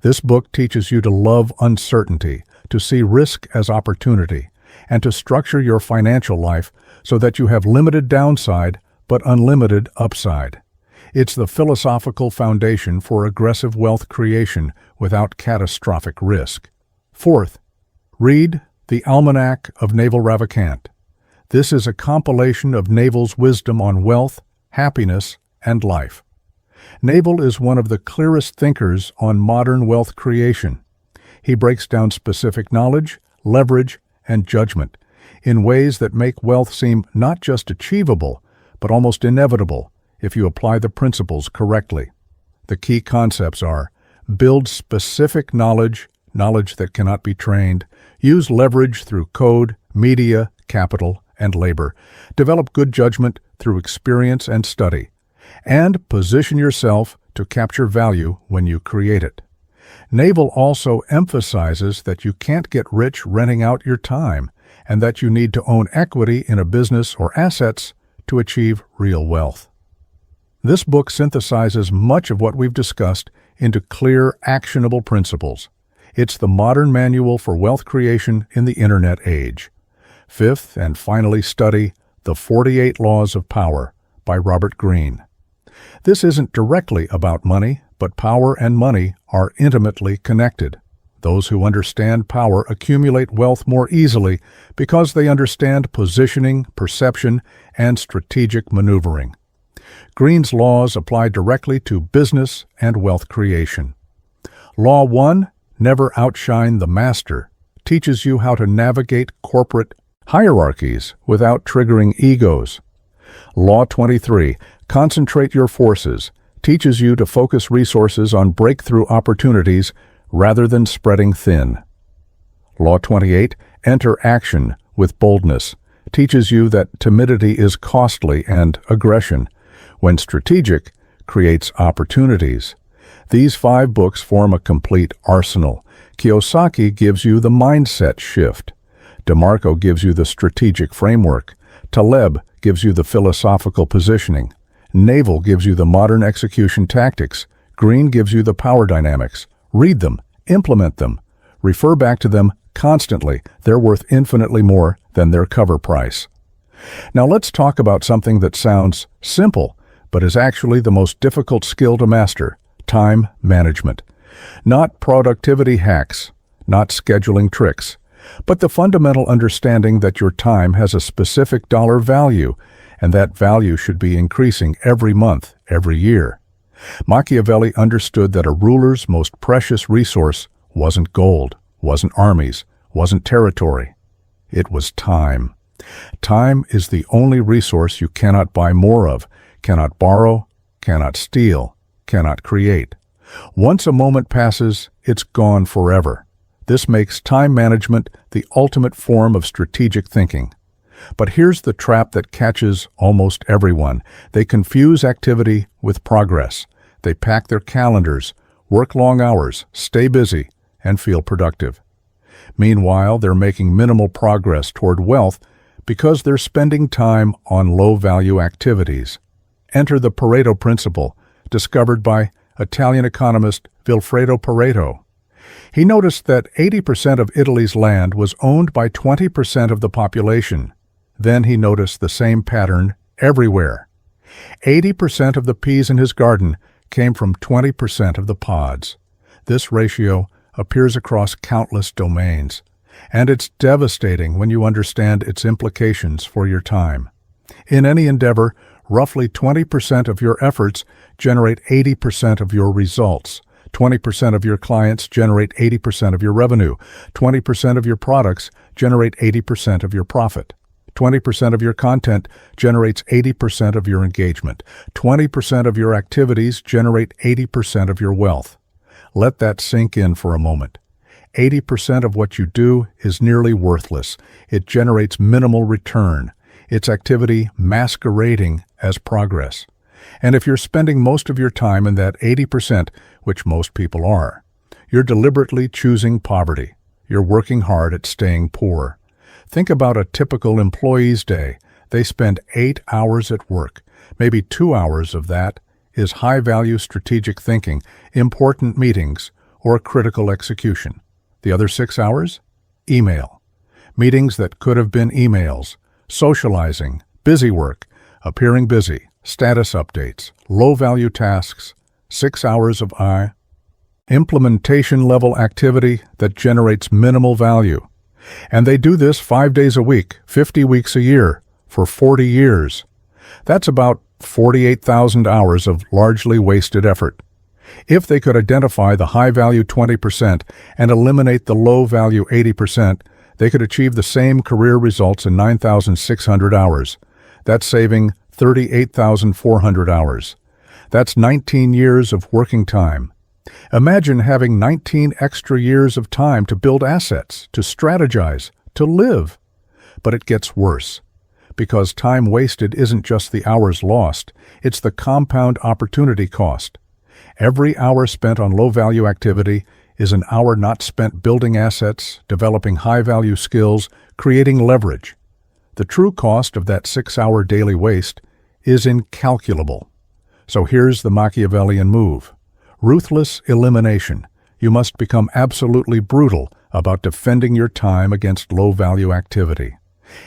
This book teaches you to love uncertainty, to see risk as opportunity, and to structure your financial life so that you have limited downside but unlimited upside. It's the philosophical foundation for aggressive wealth creation without catastrophic risk. Fourth, read The Almanac of Naval Ravikant. This is a compilation of Naval's wisdom on wealth, happiness, and life. Naval is one of the clearest thinkers on modern wealth creation. He breaks down specific knowledge, leverage, and judgment in ways that make wealth seem not just achievable, but almost inevitable if you apply the principles correctly. The key concepts are: build specific knowledge that cannot be trained, use leverage through code, media, capital, and labor, develop good judgment through experience and study, and position yourself to capture value when you create it. Naval also emphasizes that you can't get rich renting out your time, and that you need to own equity in a business or assets to achieve real wealth. This book synthesizes much of what we've discussed into clear, actionable principles. It's the modern manual for wealth creation in the Internet age. Fifth, and finally, study The 48 Laws of Power by Robert Greene. This isn't directly about money, but power and money are intimately connected. Those who understand power accumulate wealth more easily because they understand positioning, perception, and strategic maneuvering. Greene's laws apply directly to business and wealth creation. Law 1, Never Outshine the Master, teaches you how to navigate corporate hierarchies without triggering egos. Law 23, Concentrate Your Forces, teaches you to focus resources on breakthrough opportunities rather than spreading thin. Law 28, Enter Action with Boldness, teaches you that timidity is costly and aggression, when strategic, creates opportunities. These 5 books form a complete arsenal. Kiyosaki gives you the mindset shift. DeMarco gives you the strategic framework. Taleb gives you the philosophical positioning. Naval gives you the modern execution tactics. Greene gives you the power dynamics. Read them, implement them, refer back to them constantly. They're worth infinitely more than their cover price. Now let's talk about something that sounds simple, but is actually the most difficult skill to master: time management. Not productivity hacks, not scheduling tricks, but the fundamental understanding that your time has a specific dollar value, and that value should be increasing every month, every year. Machiavelli understood that a ruler's most precious resource wasn't gold, wasn't armies, wasn't territory. It was time. Time is the only resource you cannot buy more of, cannot borrow, cannot steal, cannot create. Once a moment passes, it's gone forever. This makes time management the ultimate form of strategic thinking. But here's the trap that catches almost everyone. They confuse activity with progress. They pack their calendars, work long hours, stay busy, and feel productive. Meanwhile, they're making minimal progress toward wealth because they're spending time on low-value activities. Enter the Pareto principle, discovered by Italian economist Vilfredo Pareto. He noticed that 80% of Italy's land was owned by 20% of the population. Then he noticed the same pattern everywhere. 80% of the peas in his garden came from 20% of the pods. This ratio appears across countless domains, and it's devastating when you understand its implications for your time. In any endeavor, roughly 20% of your efforts generate 80% of your results. 20% of your clients generate 80% of your revenue. 20% of your products generate 80% of your profit. 20% of your content generates 80% of your engagement. 20% of your activities generate 80% of your wealth. Let that sink in for a moment. 80% of what you do is nearly worthless. It generates minimal return. It's activity masquerading as progress. And if you're spending most of your time in that 80%, which most people are, you're deliberately choosing poverty. You're working hard at staying poor. Think about a typical employee's day. They spend 8 hours at work. Maybe 2 hours of that is high-value strategic thinking, important meetings, or critical execution. The other 6 hours? Email. Meetings that could have been emails, socializing, busy work, appearing busy, status updates, low-value tasks, 6 hours of implementation-level activity that generates minimal value. And they do this 5 days a week, 50 weeks a year, for 40 years. That's about 48,000 hours of largely wasted effort. If they could identify the high-value 20% and eliminate the low-value 80%, they could achieve the same career results in 9,600 hours. That's saving 38,400 hours. That's 19 years of working time. Imagine having 19 extra years of time to build assets, to strategize, to live. But it gets worse, because time wasted isn't just the hours lost, it's the compound opportunity cost. Every hour spent on low-value activity is an hour not spent building assets, developing high-value skills, creating leverage. The true cost of that 6-hour daily waste is incalculable. So here's the Machiavellian move. Ruthless elimination. You must become absolutely brutal about defending your time against low-value activity.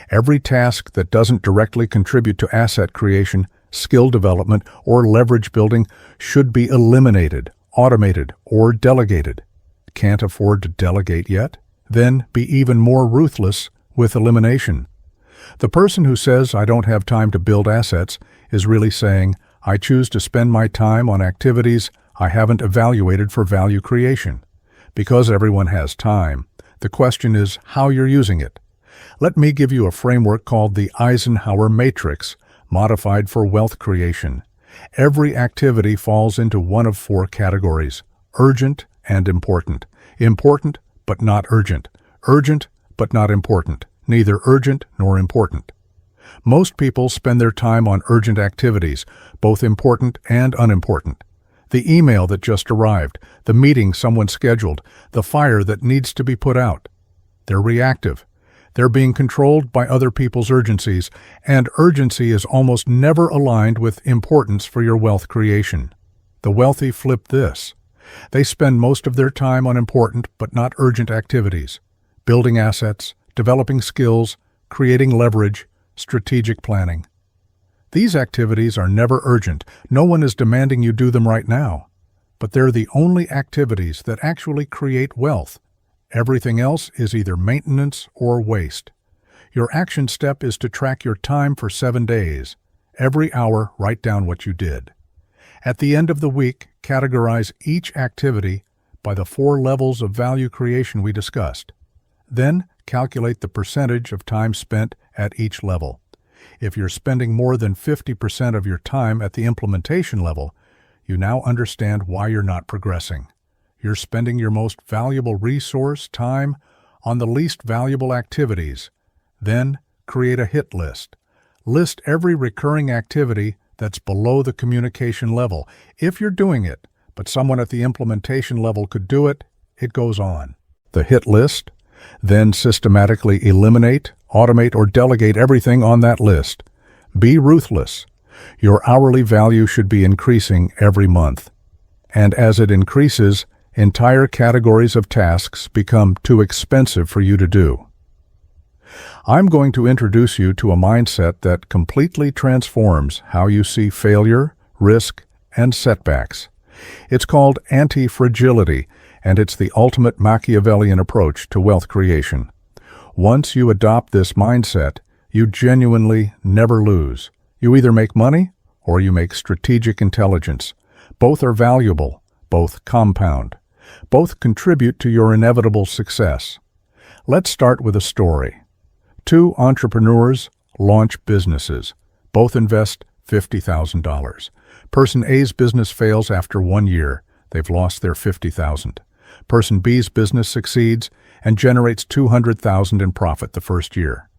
Every task that doesn't directly contribute to asset creation, skill development, or leverage building should be eliminated, automated, or delegated. Can't afford to delegate yet? Then be even more ruthless with elimination. The person who says, "I don't have time to build assets," is really saying, "I choose to spend my time on activities I haven't evaluated for value creation." Because everyone has time, the question is how you're using it. Let me give you a framework called the Eisenhower Matrix, modified for wealth creation. Every activity falls into one of 4 categories: urgent and important, important but not urgent, urgent but not important, neither urgent nor important. Most people spend their time on urgent activities, both important and unimportant. The email that just arrived, the meeting someone scheduled, the fire that needs to be put out. They're reactive. They're being controlled by other people's urgencies, and urgency is almost never aligned with importance for your wealth creation. The wealthy flip this. They spend most of their time on important but not urgent activities, building assets, developing skills, creating leverage, strategic planning. These activities are never urgent. No one is demanding you do them right now. But they're the only activities that actually create wealth. Everything else is either maintenance or waste. Your action step is to track your time for 7 days. Every hour, write down what you did. At the end of the week, categorize each activity by the 4 levels of value creation we discussed. Then, calculate the percentage of time spent at each level. If you're spending more than 50% of your time at the implementation level, you now understand why you're not progressing. You're spending your most valuable resource, time, on the least valuable activities. Then, create a hit list. List every recurring activity that's below the communication level. If you're doing it, but someone at the implementation level could do it, it goes on. The hit list. Then systematically eliminate, automate, or delegate everything on that list. Be ruthless. Your hourly value should be increasing every month. And as it increases, entire categories of tasks become too expensive for you to do. I'm going to introduce you to a mindset that completely transforms how you see failure, risk, and setbacks. It's called anti-fragility, and it's the ultimate Machiavellian approach to wealth creation. Once you adopt this mindset, you genuinely never lose. You either make money or you make strategic intelligence. Both are valuable, both compound. Both contribute to your inevitable success. Let's start with a story. 2 entrepreneurs launch businesses. Both invest $50,000. Person A's business fails after 1 year. They've lost their $50,000. Person B's business succeeds and generates $200,000 in profit the first year.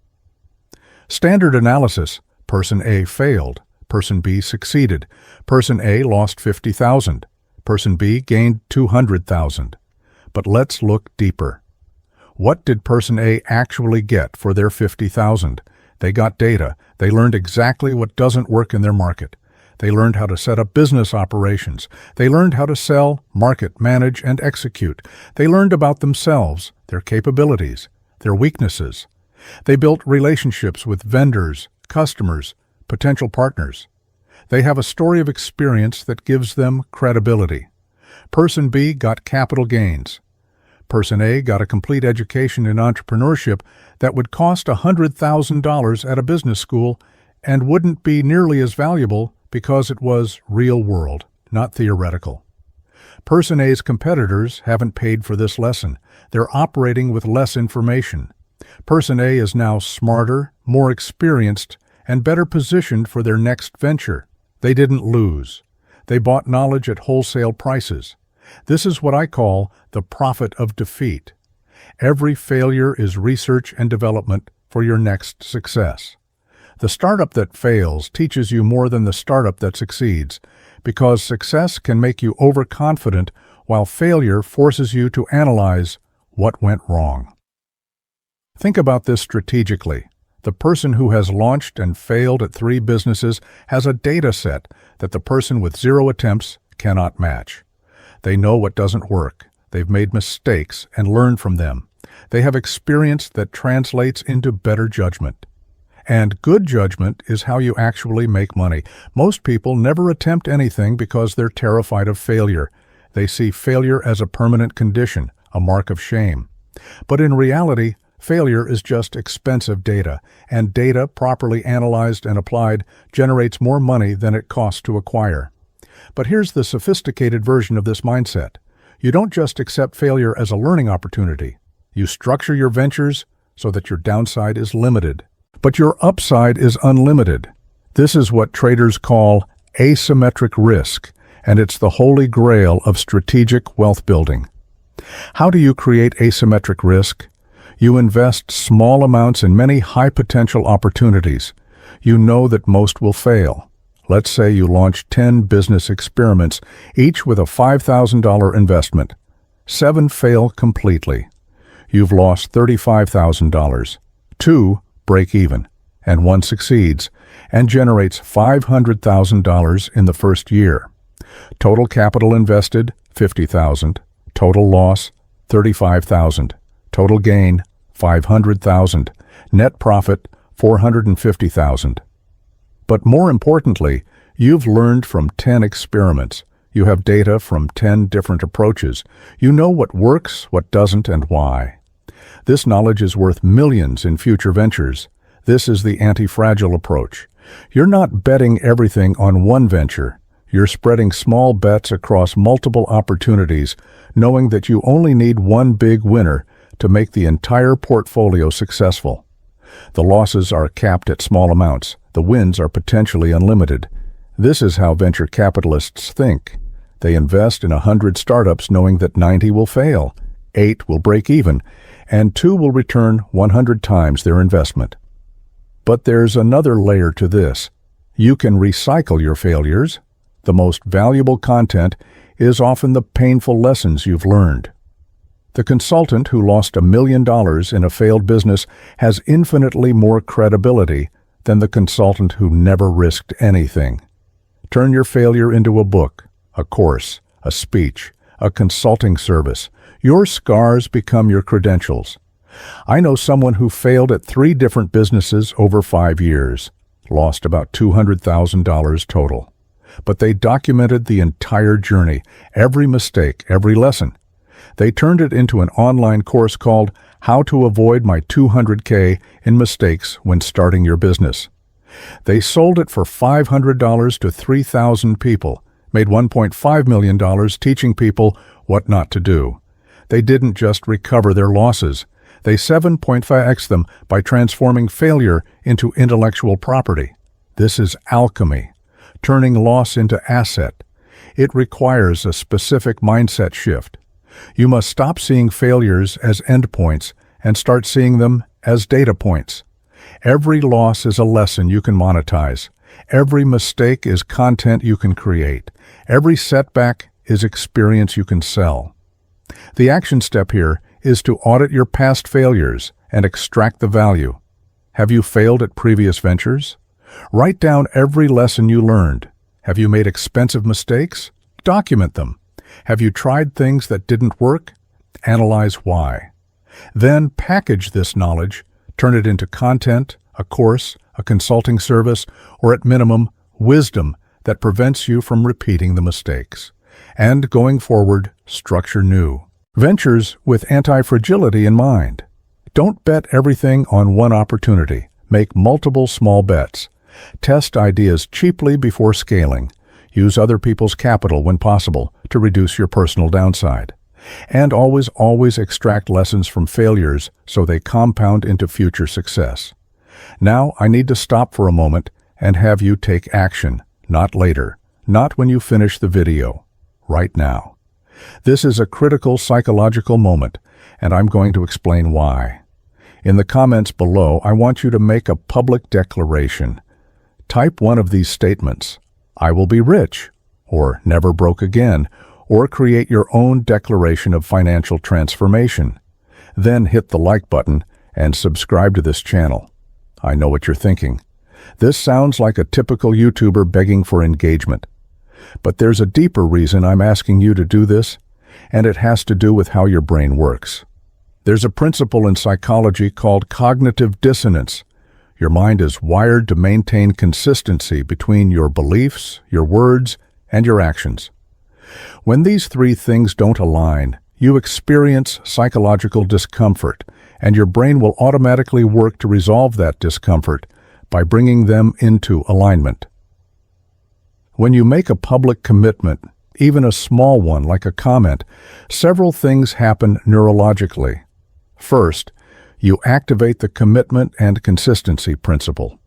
Standard analysis: Person A failed. Person B succeeded. Person A lost $50,000. Person B gained $200,000. But let's look deeper. What did Person A actually get for their $50,000? They got data. They learned exactly what doesn't work in their market. They learned how to set up business operations. They learned how to sell, market, manage, and execute. They learned about themselves, their capabilities, their weaknesses. They built relationships with vendors, customers, potential partners. They have a story of experience that gives them credibility. Person B got capital gains. Person A got a complete education in entrepreneurship that would cost $100,000 at a business school and wouldn't be nearly as valuable because it was real world, not theoretical. Person A's competitors haven't paid for this lesson. They're operating with less information. Person A is now smarter, more experienced, and better positioned for their next venture. They didn't lose. They bought knowledge at wholesale prices. This is what I call the profit of defeat. Every failure is research and development for your next success. The startup that fails teaches you more than the startup that succeeds, because success can make you overconfident while failure forces you to analyze what went wrong. Think about this strategically. The person who has launched and failed at 3 businesses has a data set that the person with 0 attempts cannot match. They know what doesn't work. They've made mistakes and learned from them. They have experience that translates into better judgment. And good judgment is how you actually make money. Most people never attempt anything because they're terrified of failure. They see failure as a permanent condition, a mark of shame. But in reality, failure is just expensive data, and data properly analyzed and applied generates more money than it costs to acquire. But here's the sophisticated version of this mindset. You don't just accept failure as a learning opportunity. You structure your ventures so that your downside is limited, but your upside is unlimited. This is what traders call asymmetric risk, and it's the holy grail of strategic wealth building. How do you create asymmetric risk? You invest small amounts in many high-potential opportunities. You know that most will fail. Let's say you launch 10 business experiments, each with a $5,000 investment. 7 fail completely. You've lost $35,000. 2 break even, and 1 succeeds and generates $500,000 in the first year. Total capital invested, $50,000. Total loss, $35,000. Total gain, $500,000. Net profit, $450,000. But more importantly, you've learned from 10 experiments. You have data from 10 different approaches. You know what works, what doesn't, and why. This knowledge is worth millions in future ventures. This is the anti-fragile approach. You're not betting everything on one venture. You're spreading small bets across multiple opportunities, knowing that you only need one big winner to make the entire portfolio successful. The losses are capped at small amounts. The wins are potentially unlimited. This is how venture capitalists think. They invest in 100 startups knowing that 90 will fail, 8 will break even, and 2 will return 100 times their investment. But there's another layer to this. You can recycle your failures. The most valuable content is often the painful lessons you've learned. The consultant who lost $1 million in a failed business has infinitely more credibility than the consultant who never risked anything. Turn your failure into a book, a course, a speech, a consulting service. Your scars become your credentials. I know someone who failed at 3 different businesses over 5 years, lost about $200,000 total. But they documented the entire journey, every mistake, every lesson. They turned it into an online course called How to Avoid My $200K in Mistakes When Starting Your Business. They sold it for $500 to 3,000 people, made $1.5 million teaching people what not to do. They didn't just recover their losses. They 7.5x them by transforming failure into intellectual property. This is alchemy, turning loss into asset. It requires a specific mindset shift. You must stop seeing failures as endpoints and start seeing them as data points. Every loss is a lesson you can monetize. Every mistake is content you can create. Every setback is experience you can sell. The action step here is to audit your past failures and extract the value. Have you failed at previous ventures? Write down every lesson you learned. Have you made expensive mistakes? Document them. Have you tried things that didn't work? Analyze why. Then package this knowledge, turn it into content, a course, a consulting service, or at minimum, wisdom that prevents you from repeating the mistakes. And going forward, structure new ventures with anti-fragility in mind. Don't bet everything on one opportunity. Make multiple small bets. Test ideas cheaply before scaling. Use other people's capital when possible to reduce your personal downside. And always extract lessons from failures so they compound into future success. Now I need to stop for a moment and have you take action, not later, not when you finish the video, right now. This is a critical psychological moment, and I'm going to explain why. In the comments below, I want you to make a public declaration. Type one of these statements: I will be rich, or never broke again, or create your own declaration of financial transformation. Then hit the like button and subscribe to this channel. I know what you're thinking. This sounds like a typical YouTuber begging for engagement. But there's a deeper reason I'm asking you to do this, and it has to do with how your brain works. There's a principle in psychology called cognitive dissonance. Your mind is wired to maintain consistency between your beliefs, your words, and your actions. When these three things don't align, you experience psychological discomfort, and your brain will automatically work to resolve that discomfort by bringing them into alignment. When you make a public commitment, even a small one like a comment, several things happen neurologically. First, you activate the commitment and consistency principle.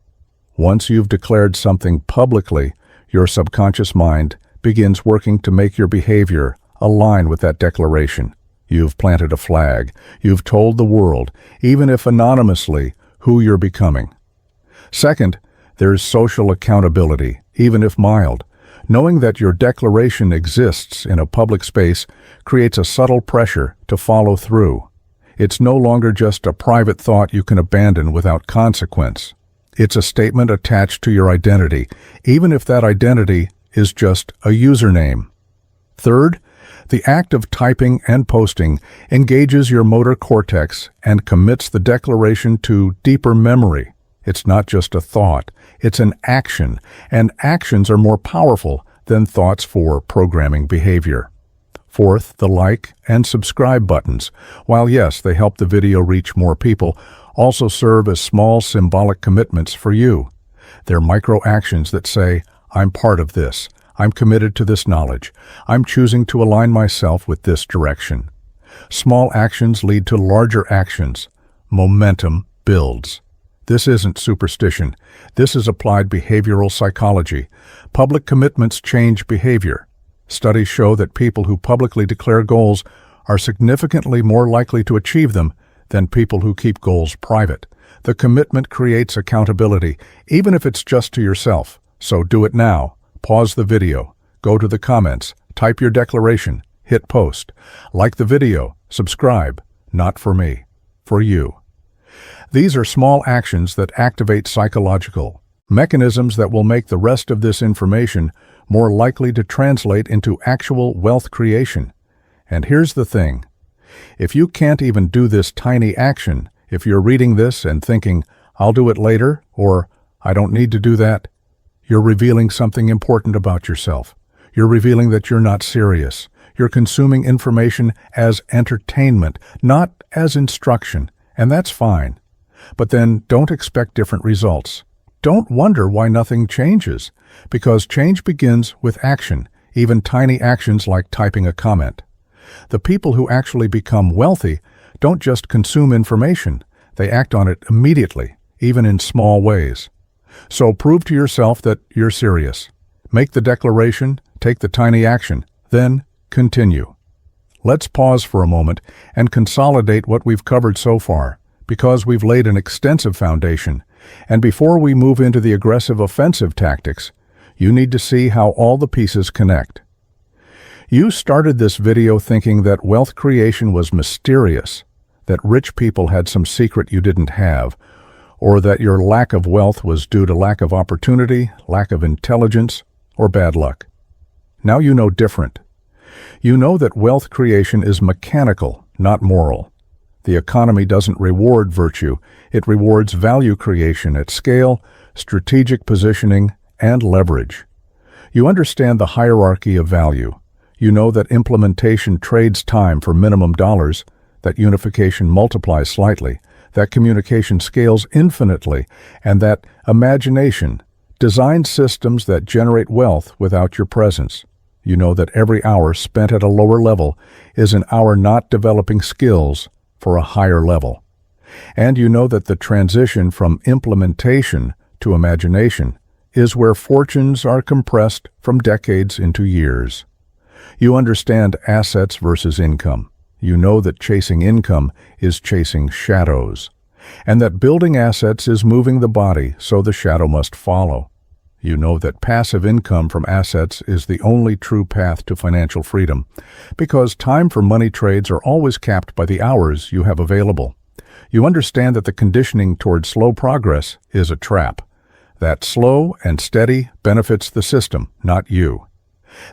Once you've declared something publicly, your subconscious mind begins working to make your behavior align with that declaration. You've planted a flag. You've told the world, even if anonymously, who you're becoming. Second, there's social accountability, even if mild. Knowing that your declaration exists in a public space creates a subtle pressure to follow through. It's no longer just a private thought you can abandon without consequence. It's a statement attached to your identity, even if that identity is just a username. Third, the act of typing and posting engages your motor cortex and commits the declaration to deeper memory. It's not just a thought, it's an action, and actions are more powerful than thoughts for programming behavior. Fourth, the like and subscribe buttons, while yes, they help the video reach more people, also serve as small symbolic commitments for you. They're micro actions that say, I'm part of this, I'm committed to this knowledge, I'm choosing to align myself with this direction. Small actions lead to larger actions. Momentum builds. This isn't superstition. This is applied behavioral psychology. Public commitments change behavior. Studies show that people who publicly declare goals are significantly more likely to achieve them than people who keep goals private. The commitment creates accountability, even if it's just to yourself. So do it now. Pause the video. Go to the comments. Type your declaration. Hit post. Like the video. Subscribe. Not for me. For you. These are small actions that activate psychological mechanisms that will make the rest of this information more likely to translate into actual wealth creation. And here's the thing. If you can't even do this tiny action, if you're reading this and thinking, I'll do it later, or I don't need to do that, you're revealing something important about yourself. You're revealing that you're not serious. You're consuming information as entertainment, not as instruction, and that's fine. But then don't expect different results. Don't wonder why nothing changes, because change begins with action, even tiny actions like typing a comment. The people who actually become wealthy don't just consume information, they act on it immediately, even in small ways. So prove to yourself that you're serious. Make the declaration, take the tiny action, then continue. Let's pause for a moment and consolidate what we've covered so far, because we've laid an extensive foundation. And before we move into the aggressive offensive tactics, you need to see how all the pieces connect. You started this video thinking that wealth creation was mysterious, that rich people had some secret you didn't have, or that your lack of wealth was due to lack of opportunity, lack of intelligence, or bad luck. Now you know different. You know that wealth creation is mechanical, not moral. The economy doesn't reward virtue, it rewards value creation at scale, strategic positioning, and leverage. You understand the hierarchy of value. You know that implementation trades time for minimum dollars, that unification multiplies slightly, that communication scales infinitely, and that imagination designs systems that generate wealth without your presence. You know that every hour spent at a lower level is an hour not developing skills for a higher level. And you know that the transition from implementation to imagination is where fortunes are compressed from decades into years. You understand assets versus income. You know that chasing income is chasing shadows, and that building assets is moving the body so the shadow must follow. You know that passive income from assets is the only true path to financial freedom, because time for money trades are always capped by the hours you have available. You understand that the conditioning toward slow progress is a trap, that slow and steady benefits the system, not you.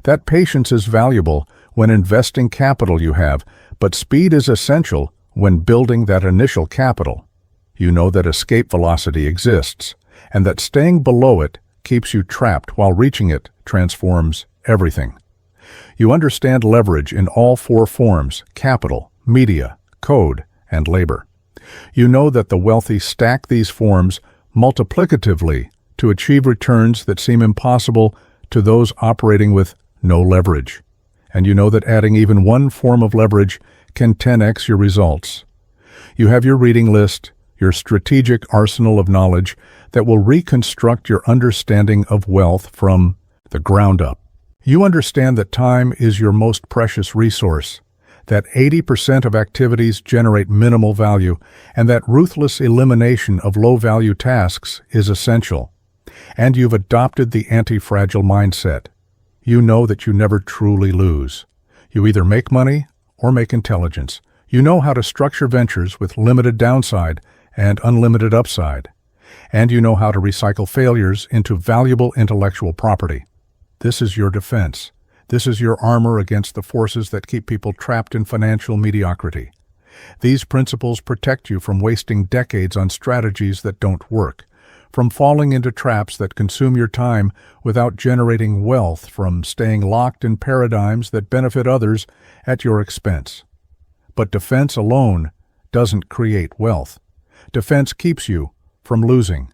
That patience is valuable when investing capital you have, but speed is essential when building that initial capital. You know that escape velocity exists, and that staying below it keeps you trapped while reaching it transforms everything. You understand leverage in all four forms: capital, media, code, and labor. You know that the wealthy stack these forms multiplicatively to achieve returns that seem impossible to those operating with no leverage. And you know that adding even one form of leverage can 10x your results. You have your reading list, your strategic arsenal of knowledge that will reconstruct your understanding of wealth from the ground up. You understand that time is your most precious resource, that 80% of activities generate minimal value, and that ruthless elimination of low-value tasks is essential. And you've adopted the anti-fragile mindset. You know that you never truly lose. You either make money or make intelligence. You know how to structure ventures with limited downside and unlimited upside. And you know how to recycle failures into valuable intellectual property. This is your defense. This is your armor against the forces that keep people trapped in financial mediocrity. These principles protect you from wasting decades on strategies that don't work, from falling into traps that consume your time without generating wealth, from staying locked in paradigms that benefit others at your expense. But defense alone doesn't create wealth. Defense keeps you from losing.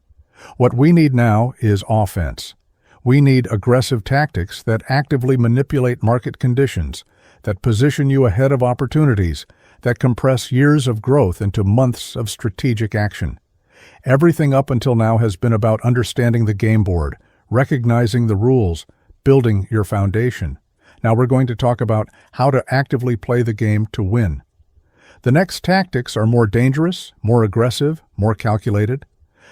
What we need now is offense. We need aggressive tactics that actively manipulate market conditions, that position you ahead of opportunities, that compress years of growth into months of strategic action. Everything up until now has been about understanding the game board, recognizing the rules, building your foundation. Now we're going to talk about how to actively play the game to win. The next tactics are more dangerous, more aggressive, more calculated.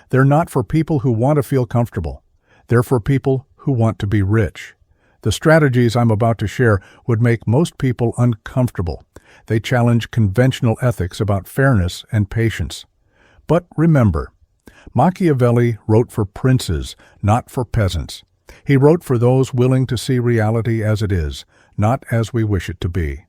They're not for people who want to feel comfortable. They're for people who want to be rich. The strategies I'm about to share would make most people uncomfortable. They challenge conventional ethics about fairness and patience. But remember, Machiavelli wrote for princes, not for peasants. He wrote for those willing to see reality as it is, not as we wish it to be.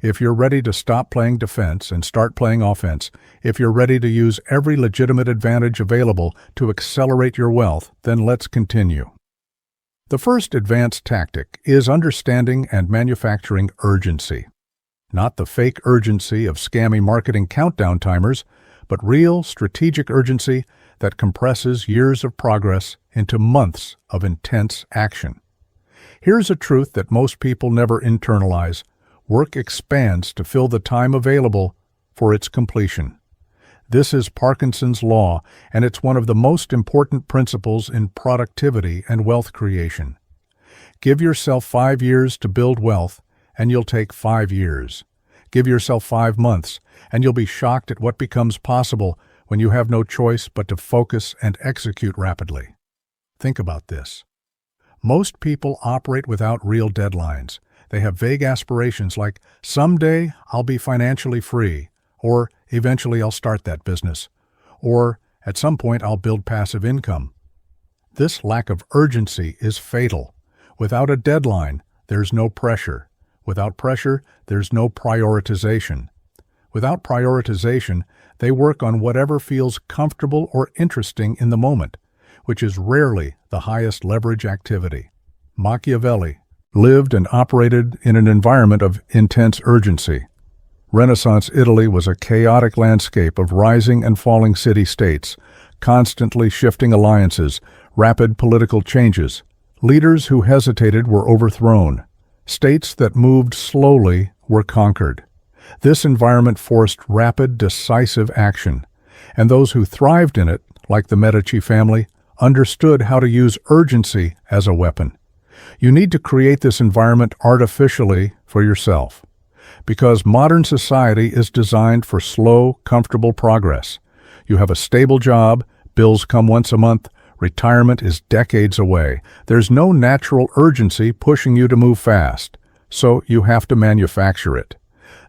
If you're ready to stop playing defense and start playing offense, if you're ready to use every legitimate advantage available to accelerate your wealth, then let's continue. The first advanced tactic is understanding and manufacturing urgency. Not the fake urgency of scammy marketing countdown timers, but real strategic urgency that compresses years of progress into months of intense action. Here's a truth that most people never internalize. Work expands to fill the time available for its completion. This is Parkinson's law, and it's one of the most important principles in productivity and wealth creation. Give yourself 5 years to build wealth, and you'll take 5 years. Give yourself 5 months, and you'll be shocked at what becomes possible when you have no choice but to focus and execute rapidly. Think about this. Most people operate without real deadlines. They have vague aspirations like, someday I'll be financially free, or eventually I'll start that business, or At some point, I'll build passive income. This lack of urgency is fatal. Without a deadline, there's no pressure. Without pressure, there's no prioritization. Without prioritization, they work on whatever feels comfortable or interesting in the moment, which is rarely the highest leverage activity. Machiavelli lived and operated in an environment of intense urgency. Renaissance Italy was a chaotic landscape of rising and falling city-states, constantly shifting alliances, rapid political changes. Leaders who hesitated were overthrown. States that moved slowly were conquered. This environment forced rapid, decisive action, and those who thrived in it, like the Medici family, understood how to use urgency as a weapon. You need to create this environment artificially for yourself, because modern society is designed for slow, comfortable progress. You have a stable job, bills come once a month, retirement is decades away. There's no natural urgency pushing you to move fast, so you have to manufacture it.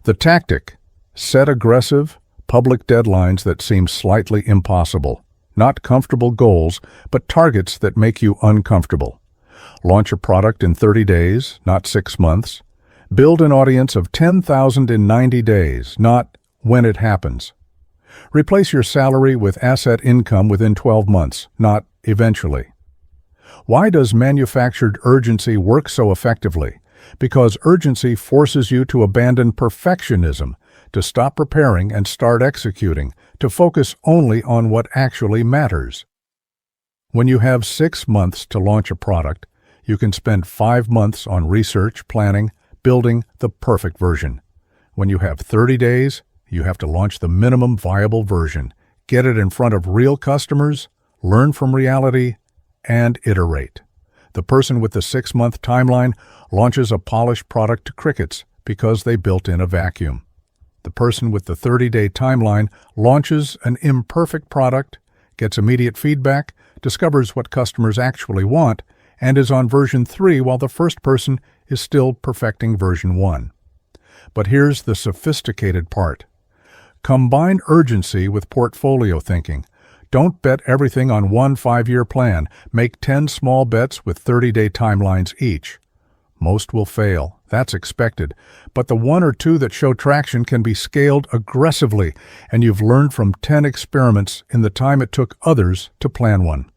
The tactic: set aggressive, public deadlines that seem slightly impossible. Not comfortable goals, but targets that make you uncomfortable. Launch a product in 30 days, not 6 months. Build an audience of 10,000 in 90 days, not when it happens. Replace your salary with asset income within 12 months, not eventually. Why does manufactured urgency work so effectively? Because urgency forces you to abandon perfectionism, to stop preparing and start executing, to focus only on what actually matters. When you have 6 months to launch a product, you can spend 5 months on research, planning, building the perfect version. When you have 30 days, you have to launch the minimum viable version, get it in front of real customers, learn from reality, and iterate. The person with the 6-month timeline launches a polished product to crickets because they built in a vacuum. The person with the 30-day timeline launches an imperfect product, gets immediate feedback, discovers what customers actually want, and is on version 3 while the first person is still perfecting version 1. But here's the sophisticated part. Combine urgency with portfolio thinking. Don't bet everything on one 5-year plan. Make 10 small bets with 30-day timelines each. Most will fail. That's expected. But the 1 or 2 that show traction can be scaled aggressively, and you've learned from 10 experiments in the time it took others to plan one.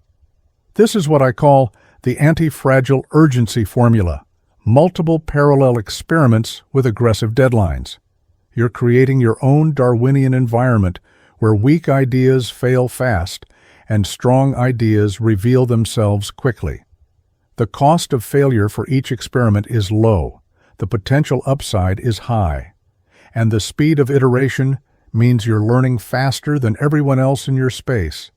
This is what I call the anti-fragile urgency formula. Multiple parallel experiments with aggressive deadlines. You're creating your own Darwinian environment where weak ideas fail fast and strong ideas reveal themselves quickly. The cost of failure for each experiment is low, the potential upside is high, and the speed of iteration means you're learning faster than everyone else in your space.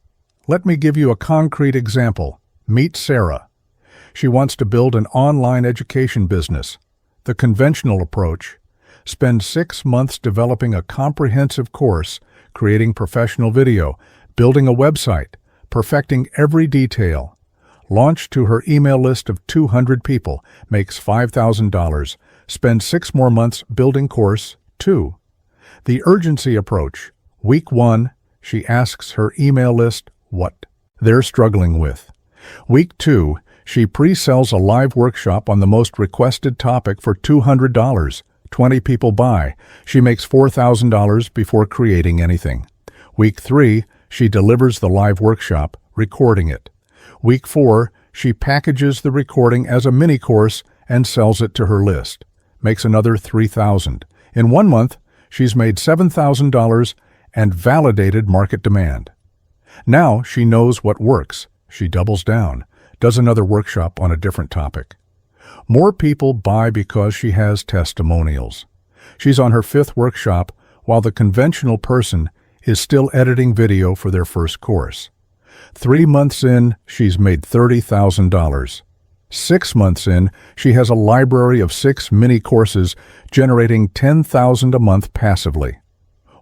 Let me give you a concrete example. Meet Sarah. She wants to build an online education business. The conventional approach: spend 6 months developing a comprehensive course, creating professional video, building a website, perfecting every detail. Launch to her email list of 200 people, makes $5,000. Spend 6 more months building course 2. The urgency approach: week 1, she asks her email list what they're struggling with. Week 2, she pre-sells a live workshop on the most requested topic for $200. 20 people buy. She makes $4,000 before creating anything. Week 3, she delivers the live workshop, recording it. Week 4, she packages the recording as a mini course and sells it to her list. Makes another $3,000. In 1 month, she's made $7,000 and validated market demand. Now she knows what works. She doubles down, does another workshop on a different topic. More people buy because she has testimonials. She's on her 5th workshop while the conventional person is still editing video for their first course. 3 months in, she's made $30,000. 6 months in, she has a library of 6 mini courses generating $10,000 a month passively.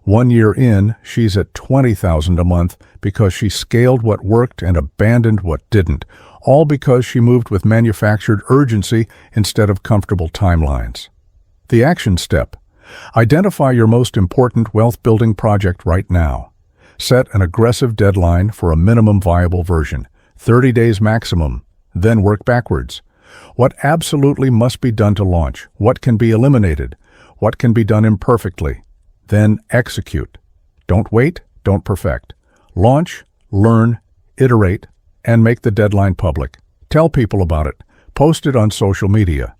1 year in, she's at $20,000 a month because she scaled what worked and abandoned what didn't, all because she moved with manufactured urgency instead of comfortable timelines. The action step: identify your most important wealth-building project right now. Set an aggressive deadline for a minimum viable version, 30 days maximum, then work backwards. What absolutely must be done to launch? What can be eliminated? What can be done imperfectly? Then execute. Don't wait, don't perfect. Launch, learn, iterate, and make the deadline public. Tell people about it. Post it on social media.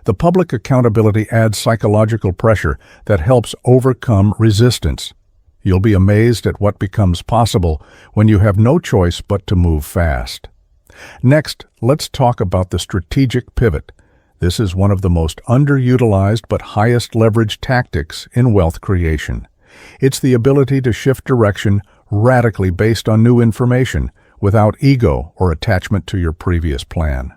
The public accountability adds psychological pressure that helps overcome resistance. You'll be amazed at what becomes possible when you have no choice but to move fast. Next, let's talk about the strategic pivot. This is one of the most underutilized but highest leverage tactics in wealth creation. It's the ability to shift direction radically based on new information, without ego or attachment to your previous plan.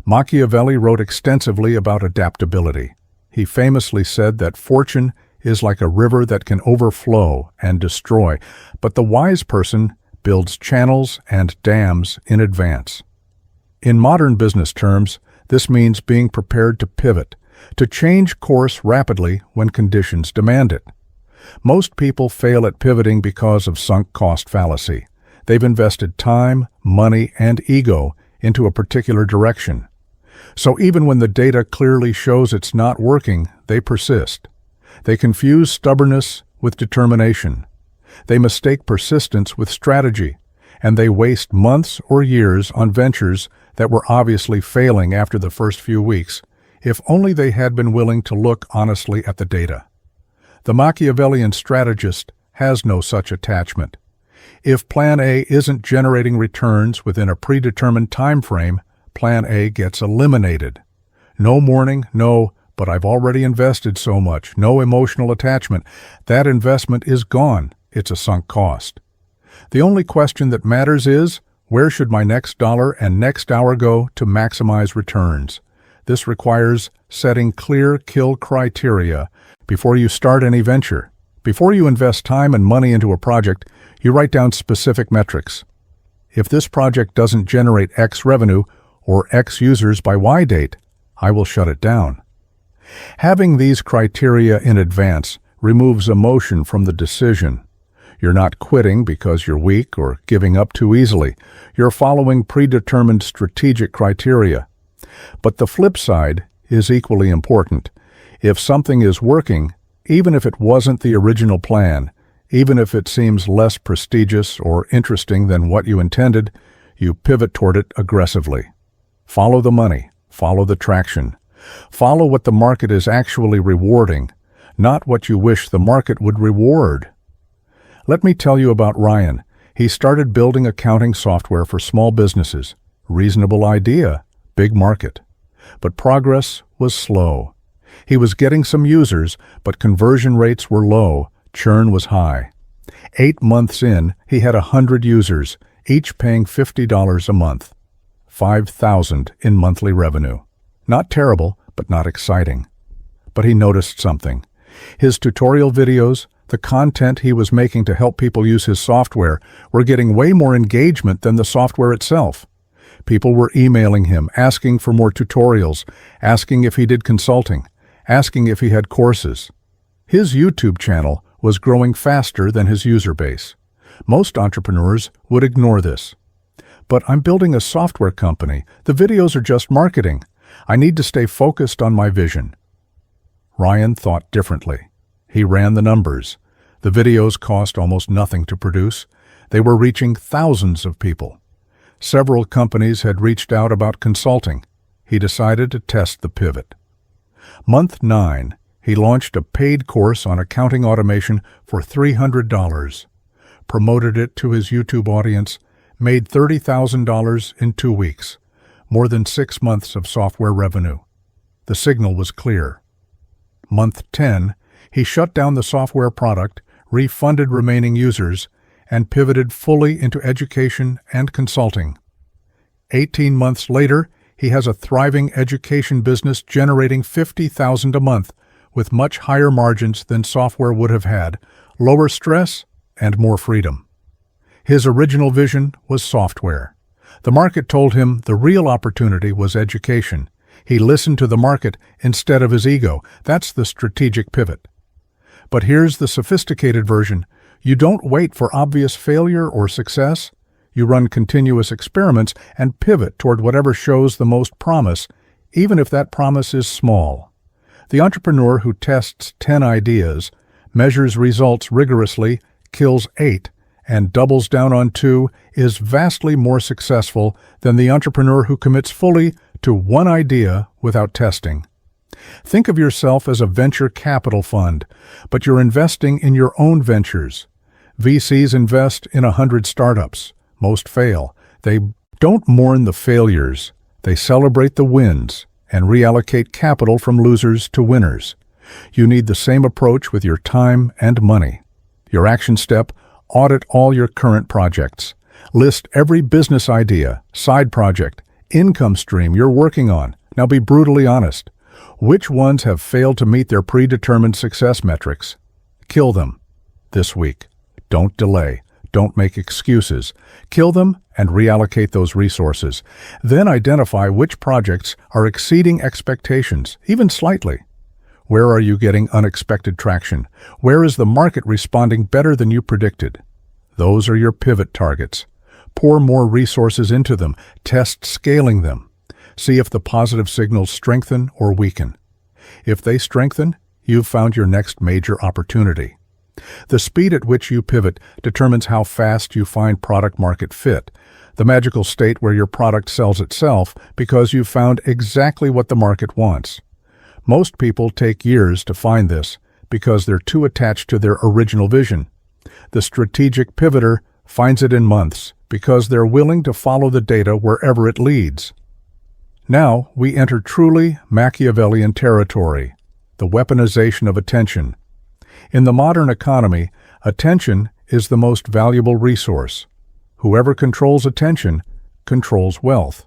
Machiavelli wrote extensively about adaptability. He famously said that fortune is like a river that can overflow and destroy, but the wise person builds channels and dams in advance. In modern business terms, this means being prepared to pivot, to change course rapidly when conditions demand it. Most people fail at pivoting because of sunk cost fallacy. They've invested time, money, and ego into a particular direction. So even when the data clearly shows it's not working, they persist. They confuse stubbornness with determination. They mistake persistence with strategy, and they waste months or years on ventures that were obviously failing after the first few weeks, if only they had been willing to look honestly at the data. The Machiavellian strategist has no such attachment. If Plan A isn't generating returns within a predetermined time frame, Plan A gets eliminated. No mourning, no, but I've already invested so much, no emotional attachment. That investment is gone. It's a sunk cost. The only question that matters is, where should my next dollar and next hour go to maximize returns? This requires setting clear kill criteria before you start any venture. Before you invest time and money into a project, you write down specific metrics. If this project doesn't generate X revenue or X users by Y date, I will shut it down. Having these criteria in advance removes emotion from the decision. You're not quitting because you're weak or giving up too easily. You're following predetermined strategic criteria. But the flip side is equally important. If something is working, even if it wasn't the original plan, even if it seems less prestigious or interesting than what you intended, you pivot toward it aggressively. Follow the money, follow the traction. Follow what the market is actually rewarding, not what you wish the market would reward. Let me tell you about Ryan. He started building accounting software for small businesses. Reasonable idea, big market. But progress was slow. He was getting some users, but conversion rates were low, churn was high. 8 months in, he had 100 users, each paying $50 a month. $5,000 in monthly revenue. Not terrible, but not exciting. But he noticed something. His tutorial videos, the content he was making to help people use his software, were getting way more engagement than the software itself. People were emailing him, asking for more tutorials, asking if he did consulting, asking if he had courses. His YouTube channel was growing faster than his user base. Most entrepreneurs would ignore this. But I'm building a software company. The videos are just marketing. I need to stay focused on my vision. Ryan thought differently. He ran the numbers. The videos cost almost nothing to produce. They were reaching thousands of people. Several companies had reached out about consulting. He decided to test the pivot. Month 9, he launched a paid course on accounting automation for $300, promoted it to his YouTube audience, made $30,000 in 2 weeks, more than 6 months of software revenue. The signal was clear. Month 10, he shut down the software product, refunded remaining users, and pivoted fully into education and consulting. 18 months later, he has a thriving education business generating $50,000 a month with much higher margins than software would have had, lower stress, and more freedom. His original vision was software. The market told him the real opportunity was education. He listened to the market instead of his ego. That's the strategic pivot. But here's the sophisticated version. You don't wait for obvious failure or success. You run continuous experiments and pivot toward whatever shows the most promise, even if that promise is small. The entrepreneur who tests 10 ideas, measures results rigorously, kills 8, and doubles down on 2 is vastly more successful than the entrepreneur who commits fully to one idea without testing. Think of yourself as a venture capital fund, but you're investing in your own ventures. VCs invest in 100 startups. Most fail. They don't mourn the failures. They celebrate the wins and reallocate capital from losers to winners. You need the same approach with your time and money. Your action step: audit all your current projects. List every business idea, side project, income stream you're working on. Now be brutally honest. Which ones have failed to meet their predetermined success metrics? Kill them this week. Don't delay. Don't make excuses. Kill them and reallocate those resources. Then identify which projects are exceeding expectations, even slightly. Where are you getting unexpected traction? Where is the market responding better than you predicted? Those are your pivot targets. Pour more resources into them. Test scaling them. See if the positive signals strengthen or weaken. If they strengthen, you've found your next major opportunity. The speed at which you pivot determines how fast you find product-market fit, the magical state where your product sells itself because you've found exactly what the market wants. Most people take years to find this because they're too attached to their original vision. The strategic pivoter finds it in months because they're willing to follow the data wherever it leads. Now we enter truly Machiavellian territory, the weaponization of attention. In the modern economy, attention is the most valuable resource. Whoever controls attention controls wealth.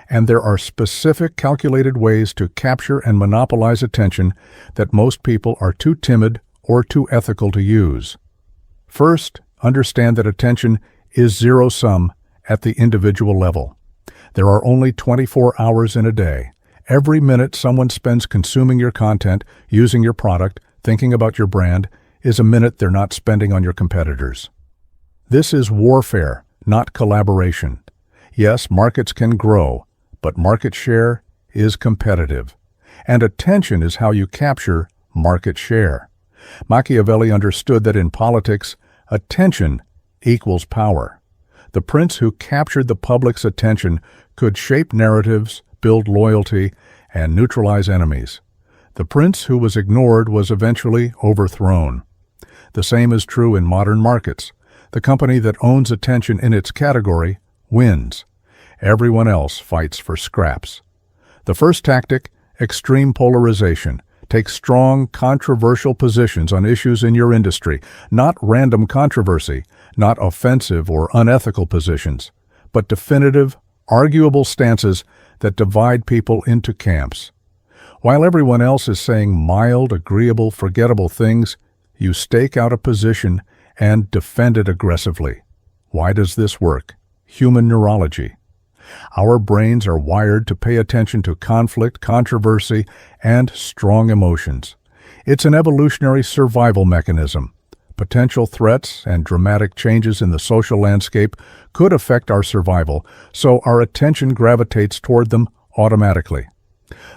And there are specific calculated ways to capture and monopolize attention that most people are too timid or too ethical to use. First, understand that attention is zero-sum at the individual level. There are only 24 hours in a day. Every minute someone spends consuming your content, using your product, thinking about your brand, is a minute they're not spending on your competitors. This is warfare, not collaboration. Yes, markets can grow, but market share is competitive. And attention is how you capture market share. Machiavelli understood that in politics, attention equals power. The prince who captured the public's attention could shape narratives, build loyalty, and neutralize enemies. The prince who was ignored was eventually overthrown. The same is true in modern markets. The company that owns attention in its category wins. Everyone else fights for scraps. The first tactic: extreme polarization. Take strong, controversial positions on issues in your industry, not random controversy, not offensive or unethical positions, but definitive, arguable stances that divide people into camps. While everyone else is saying mild, agreeable, forgettable things, you stake out a position and defend it aggressively. Why does this work? Human neurology. Our brains are wired to pay attention to conflict, controversy, and strong emotions. It's an evolutionary survival mechanism. Potential threats and dramatic changes in the social landscape could affect our survival, so our attention gravitates toward them automatically.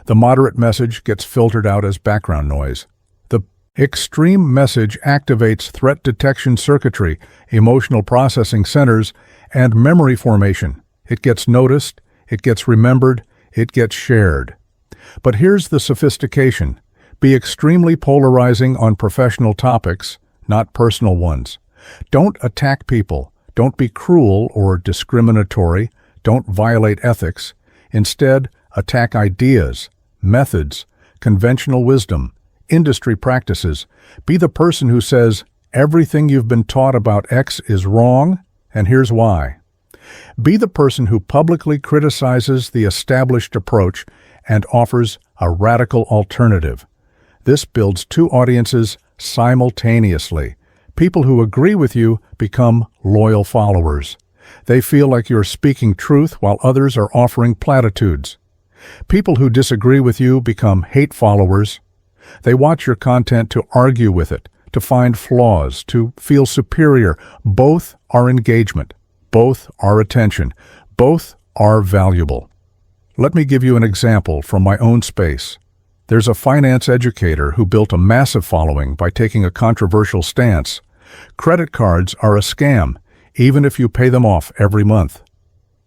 The moderate message gets filtered out as background noise. The extreme message activates threat detection circuitry, emotional processing centers, and memory formation. It gets noticed, it gets remembered, it gets shared. But here's the sophistication. Be extremely polarizing on professional topics, not personal ones. Don't attack people. Don't be cruel or discriminatory. Don't violate ethics. Instead, attack ideas, methods, conventional wisdom, industry practices. Be the person who says, everything you've been taught about X is wrong, and here's why. Be the person who publicly criticizes the established approach and offers a radical alternative. This builds two audiences simultaneously. People who agree with you become loyal followers. They feel like you're speaking truth while others are offering platitudes. People who disagree with you become hate followers. They watch your content to argue with it, to find flaws, to feel superior. Both are engagement. Both are attention. Both are valuable. Let me give you an example from my own space. There's a finance educator who built a massive following by taking a controversial stance. Credit cards are a scam, even if you pay them off every month.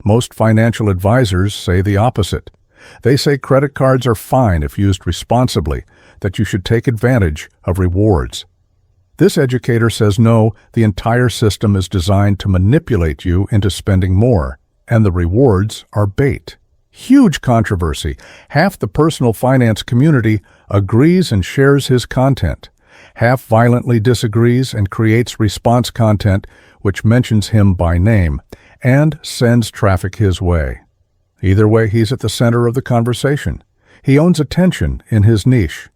Most financial advisors say the opposite. They say credit cards are fine if used responsibly, that you should take advantage of rewards. This educator says no, the entire system is designed to manipulate you into spending more, and the rewards are bait. Huge controversy. Half the personal finance community agrees and shares his content. Half violently disagrees and creates response content which mentions him by name and sends traffic his way. Either way, he's at the center of the conversation. He owns attention in his niche.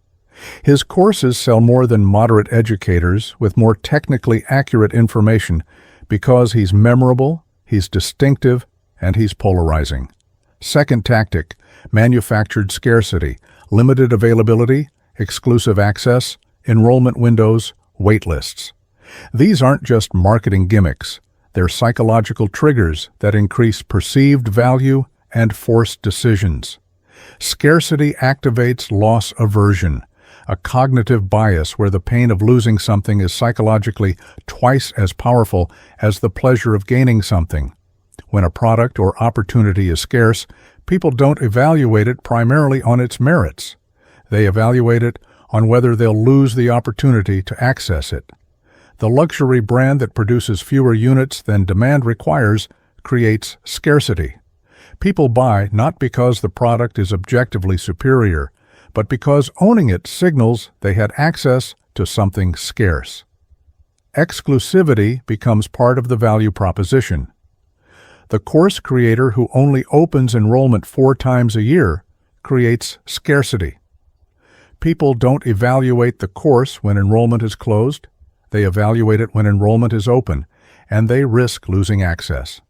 His courses sell more than moderate educators with more technically accurate information because he's memorable, he's distinctive, and he's polarizing. Second tactic, manufactured scarcity, limited availability, exclusive access, enrollment windows, wait lists. These aren't just marketing gimmicks. They're psychological triggers that increase perceived value and force decisions. Scarcity activates loss aversion, a cognitive bias where the pain of losing something is psychologically twice as powerful as the pleasure of gaining something. When a product or opportunity is scarce, people don't evaluate it primarily on its merits. They evaluate it on whether they'll lose the opportunity to access it. The luxury brand that produces fewer units than demand requires creates scarcity. People buy not because the product is objectively superior, but because owning it signals they had access to something scarce. Exclusivity becomes part of the value proposition. The course creator who only opens enrollment 4 times a year creates scarcity. People don't evaluate the course when enrollment is closed. They evaluate it when enrollment is open, and they risk losing access.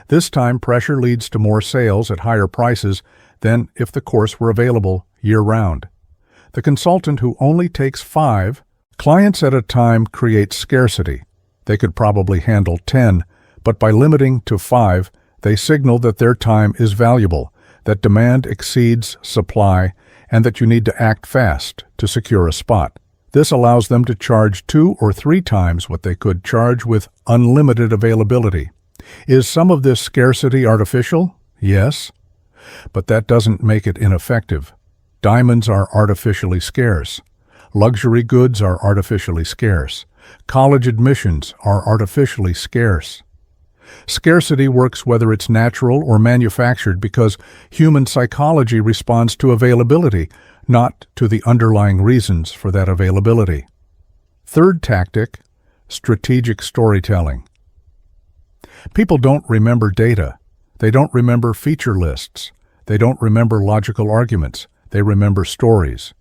This time, pressure leads to more sales at higher prices than if the course were available year-round. The consultant who only takes 5 clients at a time creates scarcity. They could probably handle 10, but by limiting to 5, they signal that their time is valuable, that demand exceeds supply, and that you need to act fast to secure a spot. This allows them to charge 2 or 3 times what they could charge with unlimited availability. Is some of this scarcity artificial? Yes. But that doesn't make it ineffective. Diamonds are artificially scarce. Luxury goods are artificially scarce. College admissions are artificially scarce. Scarcity works whether it's natural or manufactured because human psychology responds to availability, not to the underlying reasons for that availability. Third tactic, strategic storytelling. People don't remember data. They don't remember feature lists. They don't remember logical arguments. They remember stories.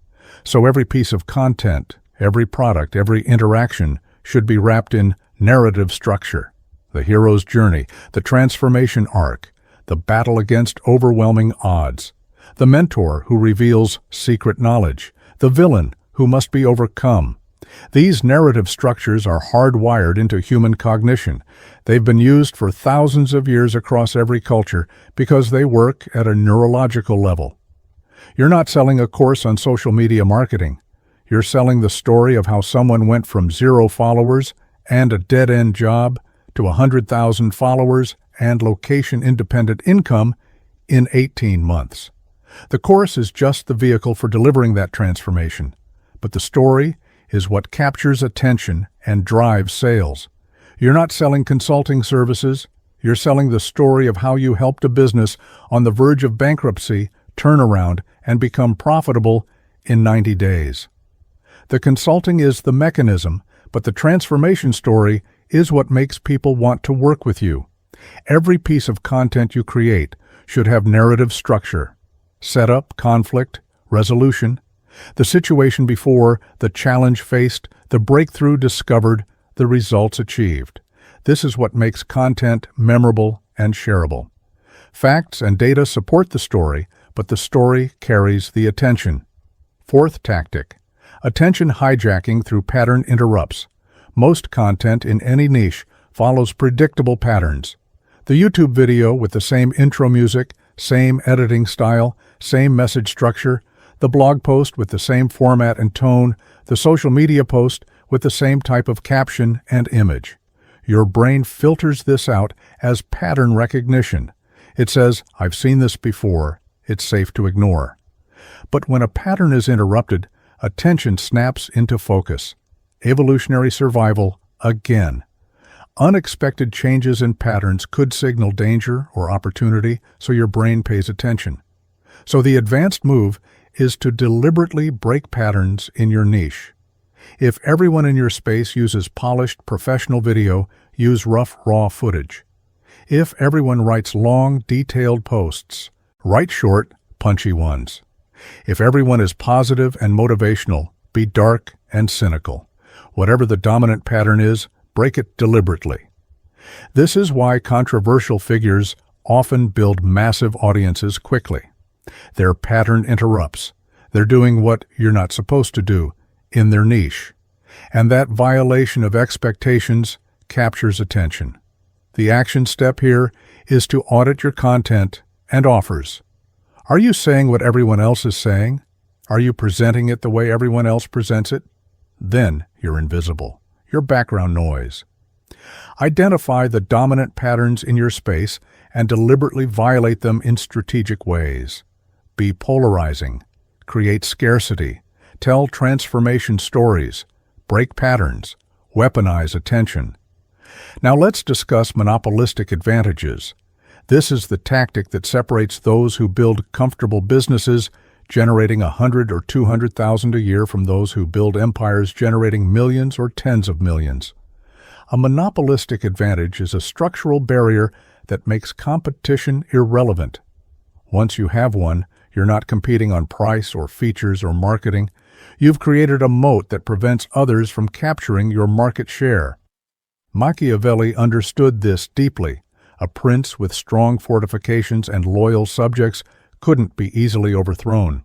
So every piece of content, every product, every interaction should be wrapped in narrative structure. The hero's journey, the transformation arc, the battle against overwhelming odds, the mentor who reveals secret knowledge, the villain who must be overcome. These narrative structures are hardwired into human cognition. They've been used for thousands of years across every culture because they work at a neurological level. You're not selling a course on social media marketing. You're selling the story of how someone went from 0 followers and a dead-end job to 100,000 followers and location-independent income in 18 months. The course is just the vehicle for delivering that transformation, but the story is what captures attention and drives sales. You're not selling consulting services. You're selling the story of how you helped a business on the verge of bankruptcy turn around and become profitable in 90 days. The consulting is the mechanism, but the transformation story is what makes people want to work with you. Every piece of content you create should have narrative structure: setup, conflict, resolution, the situation before, the challenge faced, the breakthrough discovered, the results achieved. This is what makes content memorable and shareable. Facts and data support the story, but the story carries the attention. Fourth tactic, Attention hijacking through pattern interrupts. Most content in any niche follows predictable patterns. The YouTube video with the same intro music, same editing style, same message structure, the blog post with the same format and tone, the social media post with the same type of caption and image. Your brain filters this out as pattern recognition. It says, "I've seen this before, it's safe to ignore." But when a pattern is interrupted, attention snaps into focus. Evolutionary survival again. Unexpected changes in patterns could signal danger or opportunity, so your brain pays attention. So the advanced move is to deliberately break patterns in your niche. If everyone in your space uses polished, professional video, use rough, raw footage. If everyone writes long, detailed posts, write short, punchy ones. If everyone is positive and motivational, be dark and cynical. Whatever the dominant pattern is, break it deliberately. This is why controversial figures often build massive audiences quickly. Their pattern interrupts. They're doing what you're not supposed to do in their niche. And that violation of expectations captures attention. The action step here is to audit your content and offers. Are you saying what everyone else is saying? Are you presenting it the way everyone else presents it? Then you're invisible. You're background noise. Identify the dominant patterns in your space and deliberately violate them in strategic ways. Be polarizing. Create scarcity. Tell transformation stories. Break patterns. Weaponize attention. Now let's discuss monopolistic advantages. This is the tactic that separates those who build comfortable businesses generating 100 or 200,000 a year from those who build empires generating millions or tens of millions. A monopolistic advantage is a structural barrier that makes competition irrelevant. Once you have one, you're not competing on price or features or marketing. You've created a moat that prevents others from capturing your market share. Machiavelli understood this deeply. A prince with strong fortifications and loyal subjects couldn't be easily overthrown.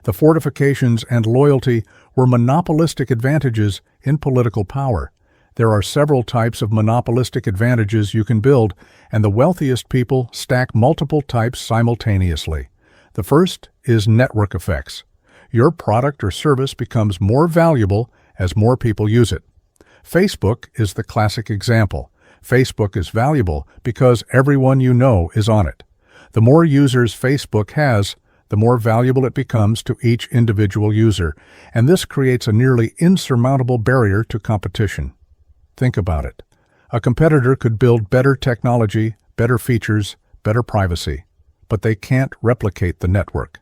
The fortifications and loyalty were monopolistic advantages in political power. There are several types of monopolistic advantages you can build, and the wealthiest people stack multiple types simultaneously. The first is network effects. Your product or service becomes more valuable as more people use it. Facebook is the classic example. Facebook is valuable because everyone you know is on it. The more users Facebook has, the more valuable it becomes to each individual user, and this creates a nearly insurmountable barrier to competition. Think about it. A competitor could build better technology, better features, better privacy, but they can't replicate the network.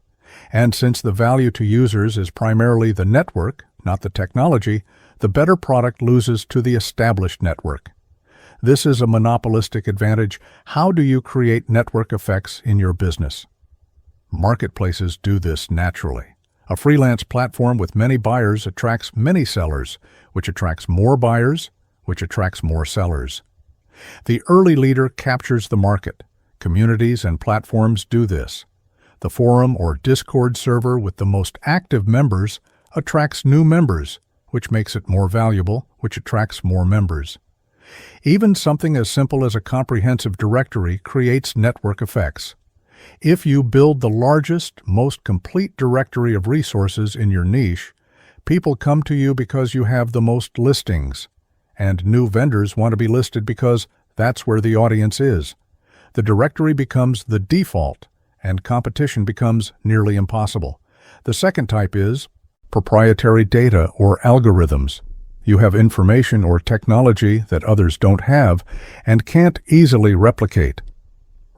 And since the value to users is primarily the network, not the technology, the better product loses to the established network. This is a monopolistic advantage. How do you create network effects in your business? Marketplaces do this naturally. A freelance platform with many buyers attracts many sellers, which attracts more buyers, which attracts more sellers. The early leader captures the market. Communities and platforms do this. The forum or Discord server with the most active members attracts new members, which makes it more valuable, which attracts more members. Even something as simple as a comprehensive directory creates network effects. If you build the largest, most complete directory of resources in your niche, people come to you because you have the most listings, and new vendors want to be listed because that's where the audience is. The directory becomes the default, and competition becomes nearly impossible. The second type is proprietary data or algorithms. You have information or technology that others don't have and can't easily replicate.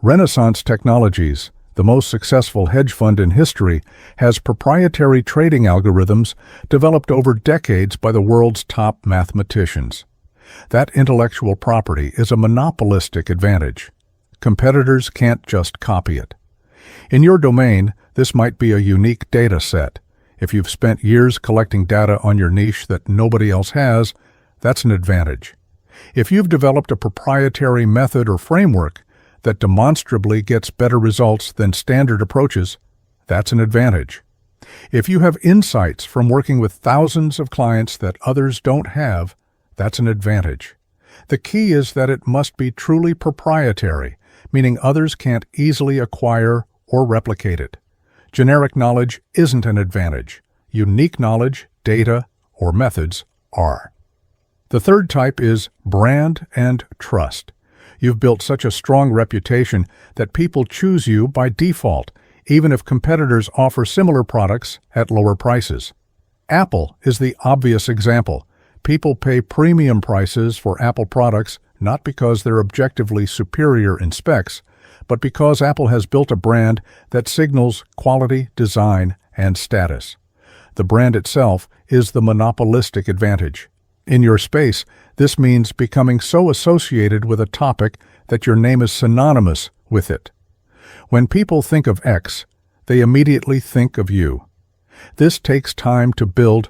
Renaissance Technologies, the most successful hedge fund in history, has proprietary trading algorithms developed over decades by the world's top mathematicians. That intellectual property is a monopolistic advantage. Competitors can't just copy it. In your domain, this might be a unique data set. If you've spent years collecting data on your niche that nobody else has, that's an advantage. If you've developed a proprietary method or framework that demonstrably gets better results than standard approaches, that's an advantage. If you have insights from working with thousands of clients that others don't have, that's an advantage. The key is that it must be truly proprietary, meaning others can't easily acquire or replicate it. Generic knowledge isn't an advantage. Unique knowledge, data, or methods are. The third type is brand and trust. You've built such a strong reputation that people choose you by default, even if competitors offer similar products at lower prices. Apple is the obvious example. People pay premium prices for Apple products not because they're objectively superior in specs, but because Apple has built a brand that signals quality, design, and status. The brand itself is the monopolistic advantage. In your space, this means becoming so associated with a topic that your name is synonymous with it. When people think of X, they immediately think of you. This takes time to build,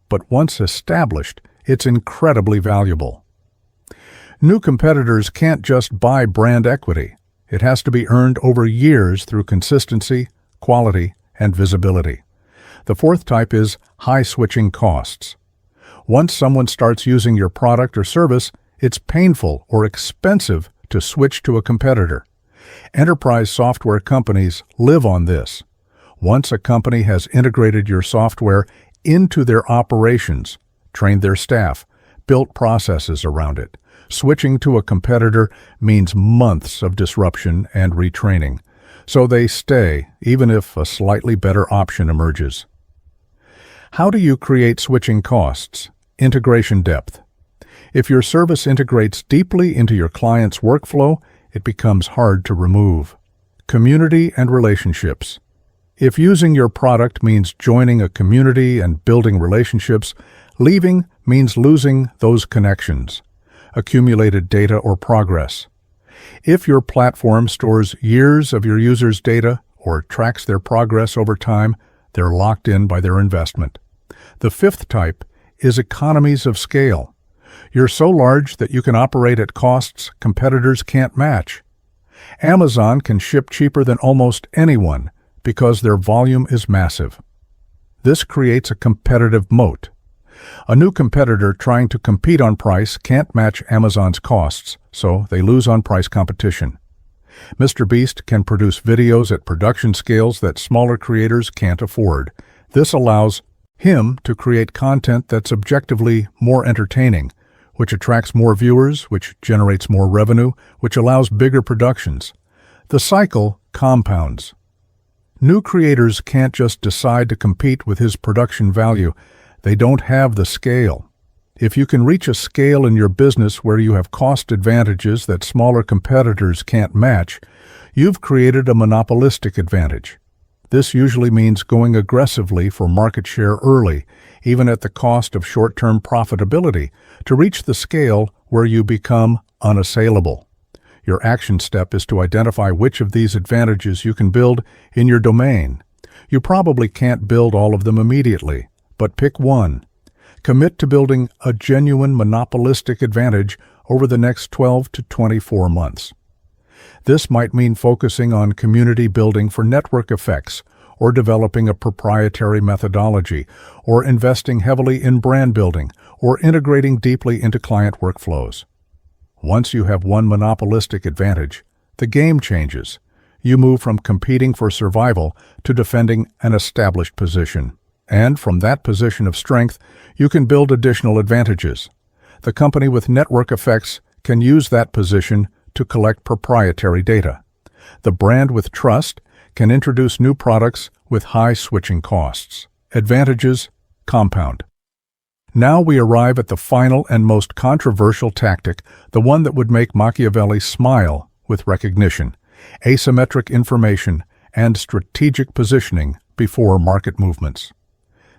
but once established, it's incredibly valuable. New competitors can't just buy brand equity. It has to be earned over years through consistency, quality, and visibility. The fourth type is high switching costs. Once someone starts using your product or service, it's painful or expensive to switch to a competitor. Enterprise software companies live on this. Once a company has integrated your software into their operations, trained their staff, built processes around it, switching to a competitor means months of disruption and retraining. So they stay, even if a slightly better option emerges. How do you create switching costs? Integration depth. If your service integrates deeply into your client's workflow, it becomes hard to remove. Community and relationships. If using your product means joining a community and building relationships, leaving means losing those connections, accumulated data or progress. If your platform stores years of your users' data or tracks their progress over time, they're locked in by their investment. The fifth type is economies of scale. You're so large that you can operate at costs competitors can't match. Amazon can ship cheaper than almost anyone because their volume is massive. This creates a competitive moat. A new competitor trying to compete on price can't match Amazon's costs, so they lose on price competition. Mr. Beast can produce videos at production scales that smaller creators can't afford. This allows him to create content that's objectively more entertaining, which attracts more viewers, which generates more revenue, which allows bigger productions. The cycle compounds. New creators can't just decide to compete with his production value. They don't have the scale. If you can reach a scale in your business where you have cost advantages that smaller competitors can't match, you've created a monopolistic advantage. This usually means going aggressively for market share early, even at the cost of short-term profitability, to reach the scale where you become unassailable. Your action step is to identify which of these advantages you can build in your domain. You probably can't build all of them immediately, but pick one. Commit to building a genuine monopolistic advantage over the next 12 to 24 months. This might mean focusing on community building for network effects, or developing a proprietary methodology, or investing heavily in brand building, or integrating deeply into client workflows. Once you have one monopolistic advantage, the game changes. You move from competing for survival to defending an established position. And from that position of strength, you can build additional advantages. The company with network effects can use that position to collect proprietary data. The brand with trust can introduce new products with high switching costs. Advantages compound. Now we arrive at the final and most controversial tactic, the one that would make Machiavelli smile with recognition: asymmetric information and strategic positioning before market movements.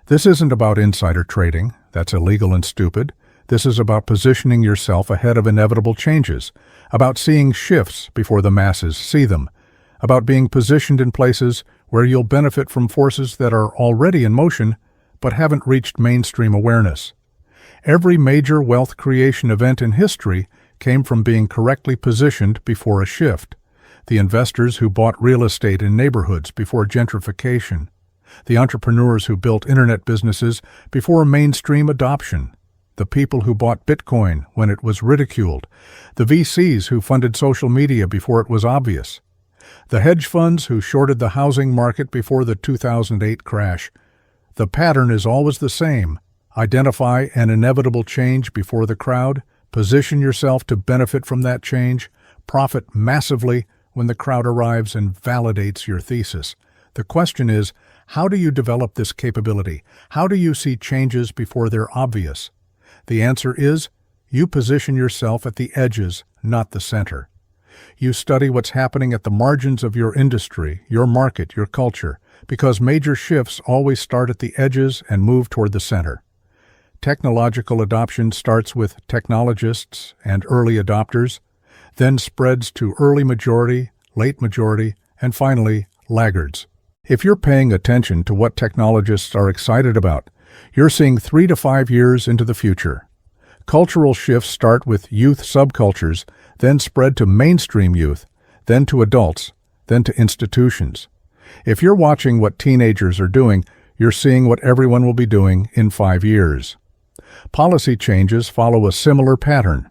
This isn't about insider trading. That's illegal and stupid. This is about positioning yourself ahead of inevitable changes, about seeing shifts before the masses see them, about being positioned in places where you'll benefit from forces that are already in motion but haven't reached mainstream awareness. Every major wealth creation event in history came from being correctly positioned before a shift. The investors who bought real estate in neighborhoods before gentrification, The entrepreneurs who built internet businesses before mainstream adoption. The people who bought Bitcoin when it was ridiculed. The VCs who funded social media before it was obvious. The hedge funds who shorted the housing market before the 2008 crash. The pattern is always the same. Identify an inevitable change before the crowd, position yourself to benefit from that change, profit massively when the crowd arrives and validates your thesis. The question is, how do you develop this capability? How do you see changes before they're obvious? The answer is, you position yourself at the edges, not the center. You study what's happening at the margins of your industry, your market, your culture, because major shifts always start at the edges and move toward the center. Technological adoption starts with technologists and early adopters, then spreads to early majority, late majority, and finally, laggards. If you're paying attention to what technologists are excited about, you're seeing 3 to 5 years into the future. Cultural shifts start with youth subcultures, then spread to mainstream youth, then to adults, then to institutions. If you're watching what teenagers are doing, you're seeing what everyone will be doing in 5 years. Policy changes follow a similar pattern.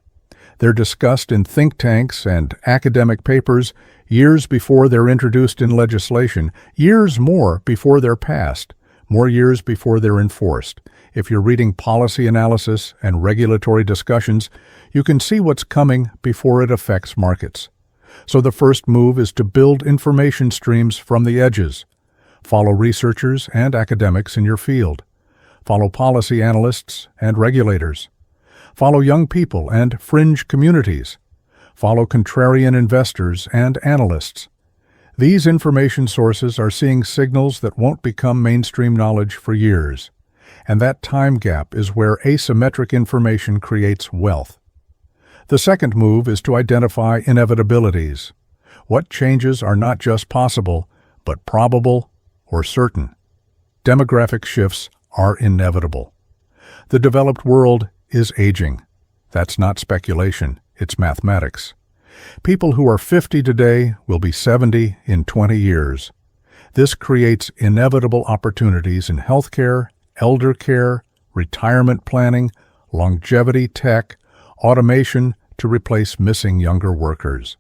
They're discussed in think tanks and academic papers years before they're introduced in legislation, years more before they're passed, more years before they're enforced. If you're reading policy analysis and regulatory discussions, you can see what's coming before it affects markets. So the first move is to build information streams from the edges. Follow researchers and academics in your field. Follow policy analysts and regulators. Follow young people and fringe communities. Follow contrarian investors and analysts. These information sources are seeing signals that won't become mainstream knowledge for years. And that time gap is where asymmetric information creates wealth. The second move is to identify inevitabilities. What changes are not just possible, but probable or certain. Demographic shifts are inevitable. The developed world is aging. That's not speculation, it's mathematics. People who are 50 today will be 70 in 20 years. This creates inevitable opportunities in healthcare, elder care, retirement planning, longevity tech, automation to replace missing younger workers.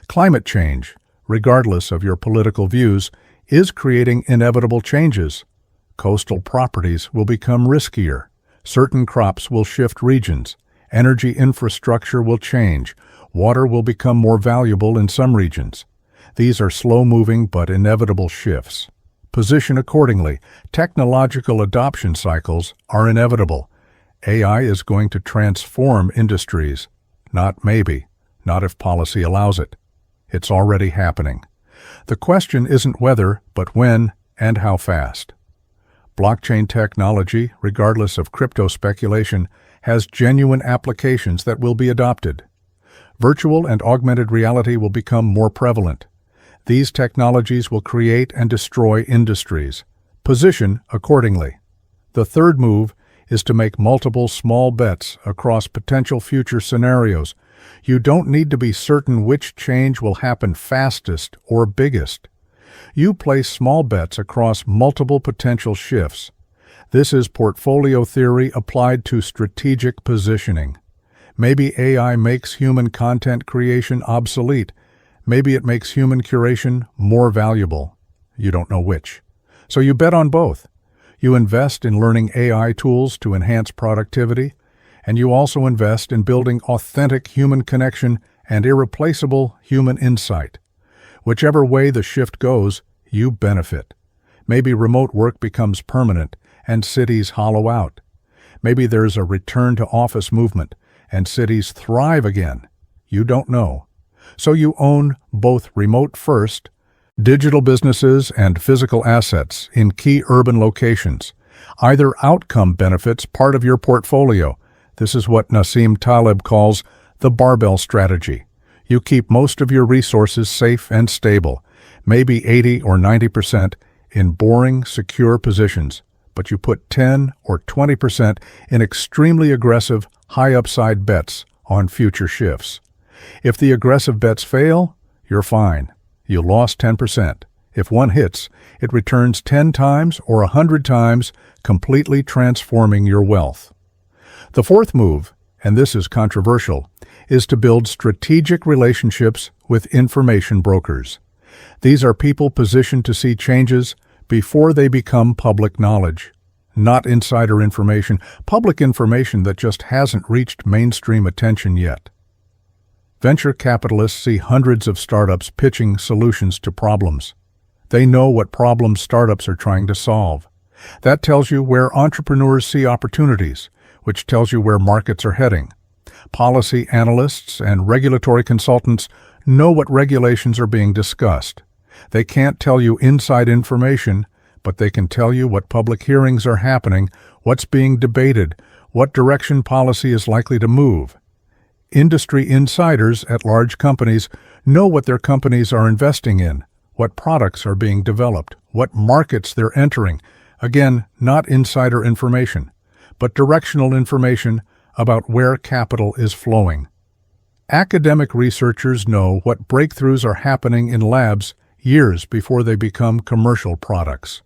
Climate change, regardless of your political views, is creating inevitable changes. Coastal properties will become riskier. Certain crops will shift regions. Energy infrastructure will change. Water will become more valuable in some regions. These are slow-moving but inevitable shifts. Position accordingly. Technological adoption cycles are inevitable. AI is going to transform industries. Not maybe. Not if policy allows it. It's already happening. The question isn't whether, but when and how fast. Blockchain technology, regardless of crypto speculation, has genuine applications that will be adopted. Virtual and augmented reality will become more prevalent. These technologies will create and destroy industries. Position accordingly. The third move is to make multiple small bets across potential future scenarios. You don't need to be certain which change will happen fastest or biggest. You place small bets across multiple potential shifts. This is portfolio theory applied to strategic positioning. Maybe AI makes human content creation obsolete. Maybe it makes human curation more valuable. You don't know which. So you bet on both. You invest in learning AI tools to enhance productivity, and you also invest in building authentic human connection and irreplaceable human insight. Whichever way the shift goes, you benefit. Maybe remote work becomes permanent and cities hollow out. Maybe there's a return to office movement and cities thrive again. You don't know. So you own both remote-first, digital businesses and physical assets in key urban locations. Either outcome benefits part of your portfolio. This is what Nassim Taleb calls the barbell strategy. You keep most of your resources safe and stable, maybe 80 or 90% in boring, secure positions, but you put 10 or 20% in extremely aggressive, high-upside bets on future shifts. If the aggressive bets fail, you're fine. You lost 10%. If one hits, it returns 10 times or 100 times, completely transforming your wealth. The fourth move, and this is controversial, is to build strategic relationships with information brokers. These are people positioned to see changes before they become public knowledge. Not insider information, public information that just hasn't reached mainstream attention yet. Venture capitalists see hundreds of startups pitching solutions to problems. They know what problems startups are trying to solve. That tells you where entrepreneurs see opportunities, which tells you where markets are heading. Policy analysts and regulatory consultants know what regulations are being discussed. They can't tell you inside information, but they can tell you what public hearings are happening, what's being debated, what direction policy is likely to move. Industry insiders at large companies know what their companies are investing in, what products are being developed, what markets they're entering. Again, not insider information, but directional information about where capital is flowing. Academic researchers know what breakthroughs are happening in labs years before they become commercial products.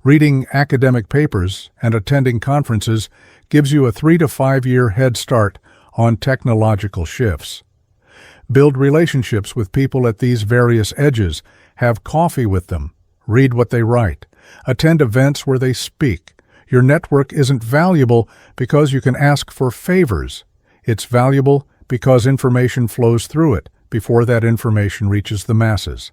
Reading academic papers and attending conferences gives you a 3 to 5 year head start on technological shifts. Build relationships with people at these various edges, have coffee with them, read what they write, attend events where they speak. Your network isn't valuable because you can ask for favors. It's valuable because information flows through it before that information reaches the masses.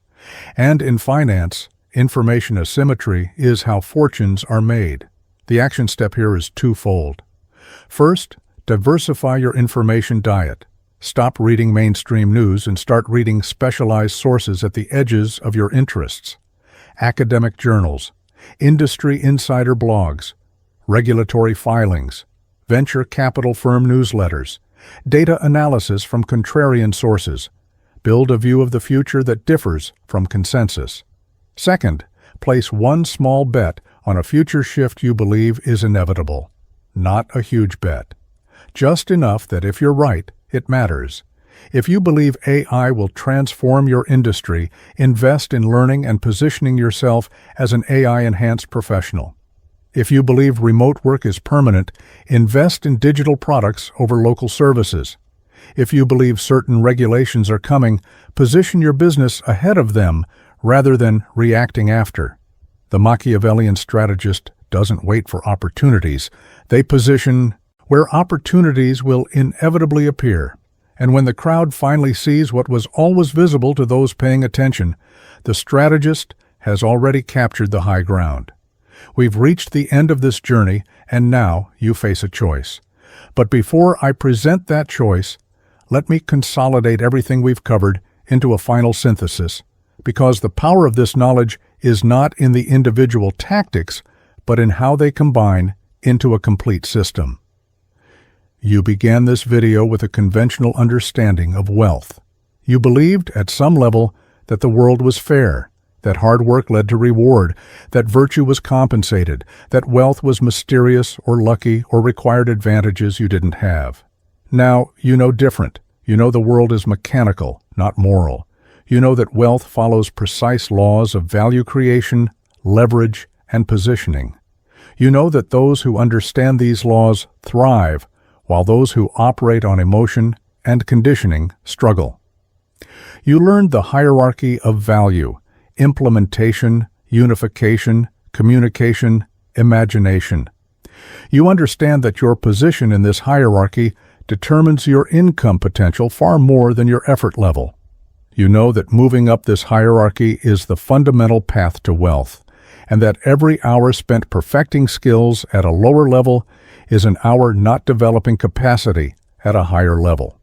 And in finance, information asymmetry is how fortunes are made. The action step here is twofold. First, diversify your information diet. Stop reading mainstream news and start reading specialized sources at the edges of your interests. Academic journals, industry insider blogs, regulatory filings, venture capital firm newsletters, data analysis from contrarian sources. Build a view of the future that differs from consensus. Second, place one small bet on a future shift you believe is inevitable. Not a huge bet. Just enough that if you're right, it matters. If you believe AI will transform your industry, invest in learning and positioning yourself as an AI-enhanced professional. If you believe remote work is permanent, invest in digital products over local services. If you believe certain regulations are coming, position your business ahead of them rather than reacting after. The Machiavellian strategist doesn't wait for opportunities. They position where opportunities will inevitably appear. And when the crowd finally sees what was always visible to those paying attention, the strategist has already captured the high ground. We've reached the end of this journey, and now you face a choice. But before I present that choice, let me consolidate everything we've covered into a final synthesis, because the power of this knowledge is not in the individual tactics, but in how they combine into a complete system. You began this video with a conventional understanding of wealth. You believed, at some level, that the world was fair, that hard work led to reward, that virtue was compensated, that wealth was mysterious or lucky or required advantages you didn't have. Now, you know different. You know the world is mechanical, not moral. You know that wealth follows precise laws of value creation, leverage, and positioning. You know that those who understand these laws thrive, while those who operate on emotion and conditioning struggle. You learned the hierarchy of value: implementation, unification, communication, imagination. You understand that your position in this hierarchy determines your income potential far more than your effort level. You know that moving up this hierarchy is the fundamental path to wealth, and that every hour spent perfecting skills at a lower level is an hour not developing capacity at a higher level.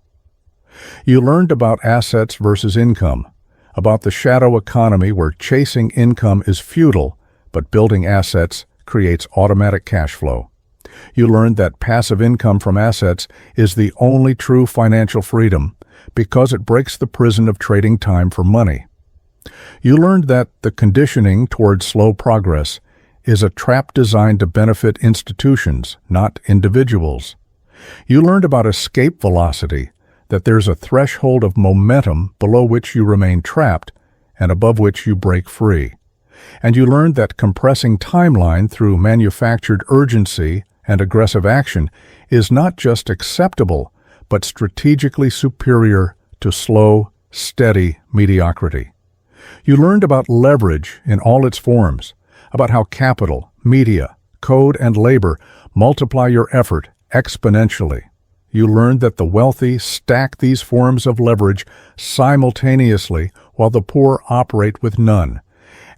You learned about assets versus income, about the shadow economy where chasing income is futile, but building assets creates automatic cash flow. You learned that passive income from assets is the only true financial freedom because it breaks the prison of trading time for money. You learned that the conditioning toward slow progress is a trap designed to benefit institutions, not individuals. You learned about escape velocity, that there's a threshold of momentum below which you remain trapped and above which you break free. And you learned that compressing timeline through manufactured urgency and aggressive action is not just acceptable, but strategically superior to slow, steady mediocrity. You learned about leverage in all its forms, about how capital, media, code, and labor multiply your effort exponentially. You learned that the wealthy stack these forms of leverage simultaneously while the poor operate with none,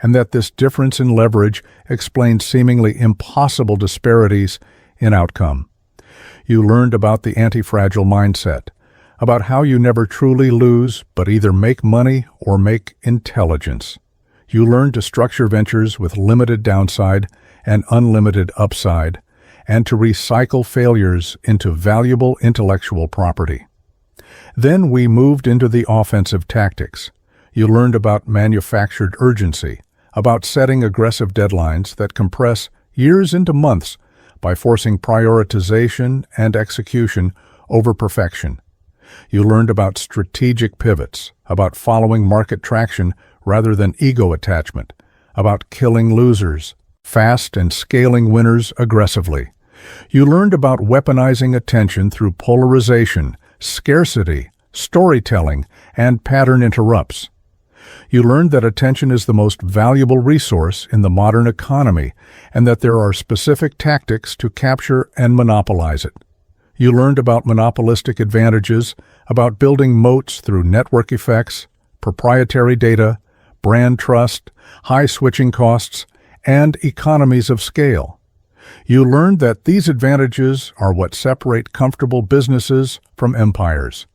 and that this difference in leverage explains seemingly impossible disparities in outcome. You learned about the anti-fragile mindset, about how you never truly lose but either make money or make intelligence. You learned to structure ventures with limited downside and unlimited upside, and to recycle failures into valuable intellectual property. Then we moved into the offensive tactics. You learned about manufactured urgency, about setting aggressive deadlines that compress years into months by forcing prioritization and execution over perfection. You learned about strategic pivots, about following market traction rather than ego attachment, about killing losers fast and scaling winners aggressively. You learned about weaponizing attention through polarization, scarcity, storytelling, and pattern interrupts. You learned that attention is the most valuable resource in the modern economy and that there are specific tactics to capture and monopolize it. You learned about monopolistic advantages, about building moats through network effects, proprietary data, brand trust, high switching costs, and economies of scale. You learned that these advantages are what separate comfortable businesses from empires.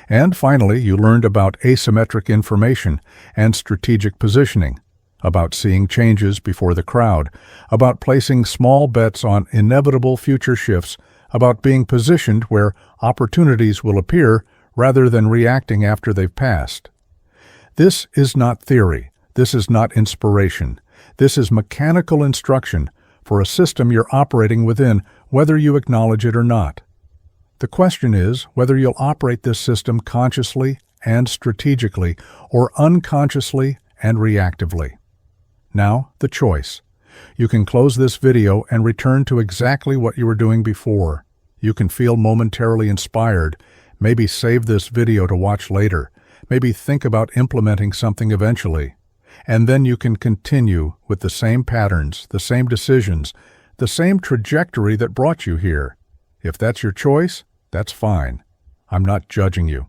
And finally, you learned about asymmetric information and strategic positioning, about seeing changes before the crowd, about placing small bets on inevitable future shifts, about being positioned where opportunities will appear rather than reacting after they've passed. This is not theory. This is not inspiration. This is mechanical instruction for a system you're operating within, whether you acknowledge it or not. The question is whether you'll operate this system consciously and strategically, or unconsciously and reactively. Now, the choice. You can close this video and return to exactly what you were doing before. You can feel momentarily inspired, maybe save this video to watch later, maybe think about implementing something eventually. And then you can continue with the same patterns, the same decisions, the same trajectory that brought you here. If that's your choice, that's fine. I'm not judging you.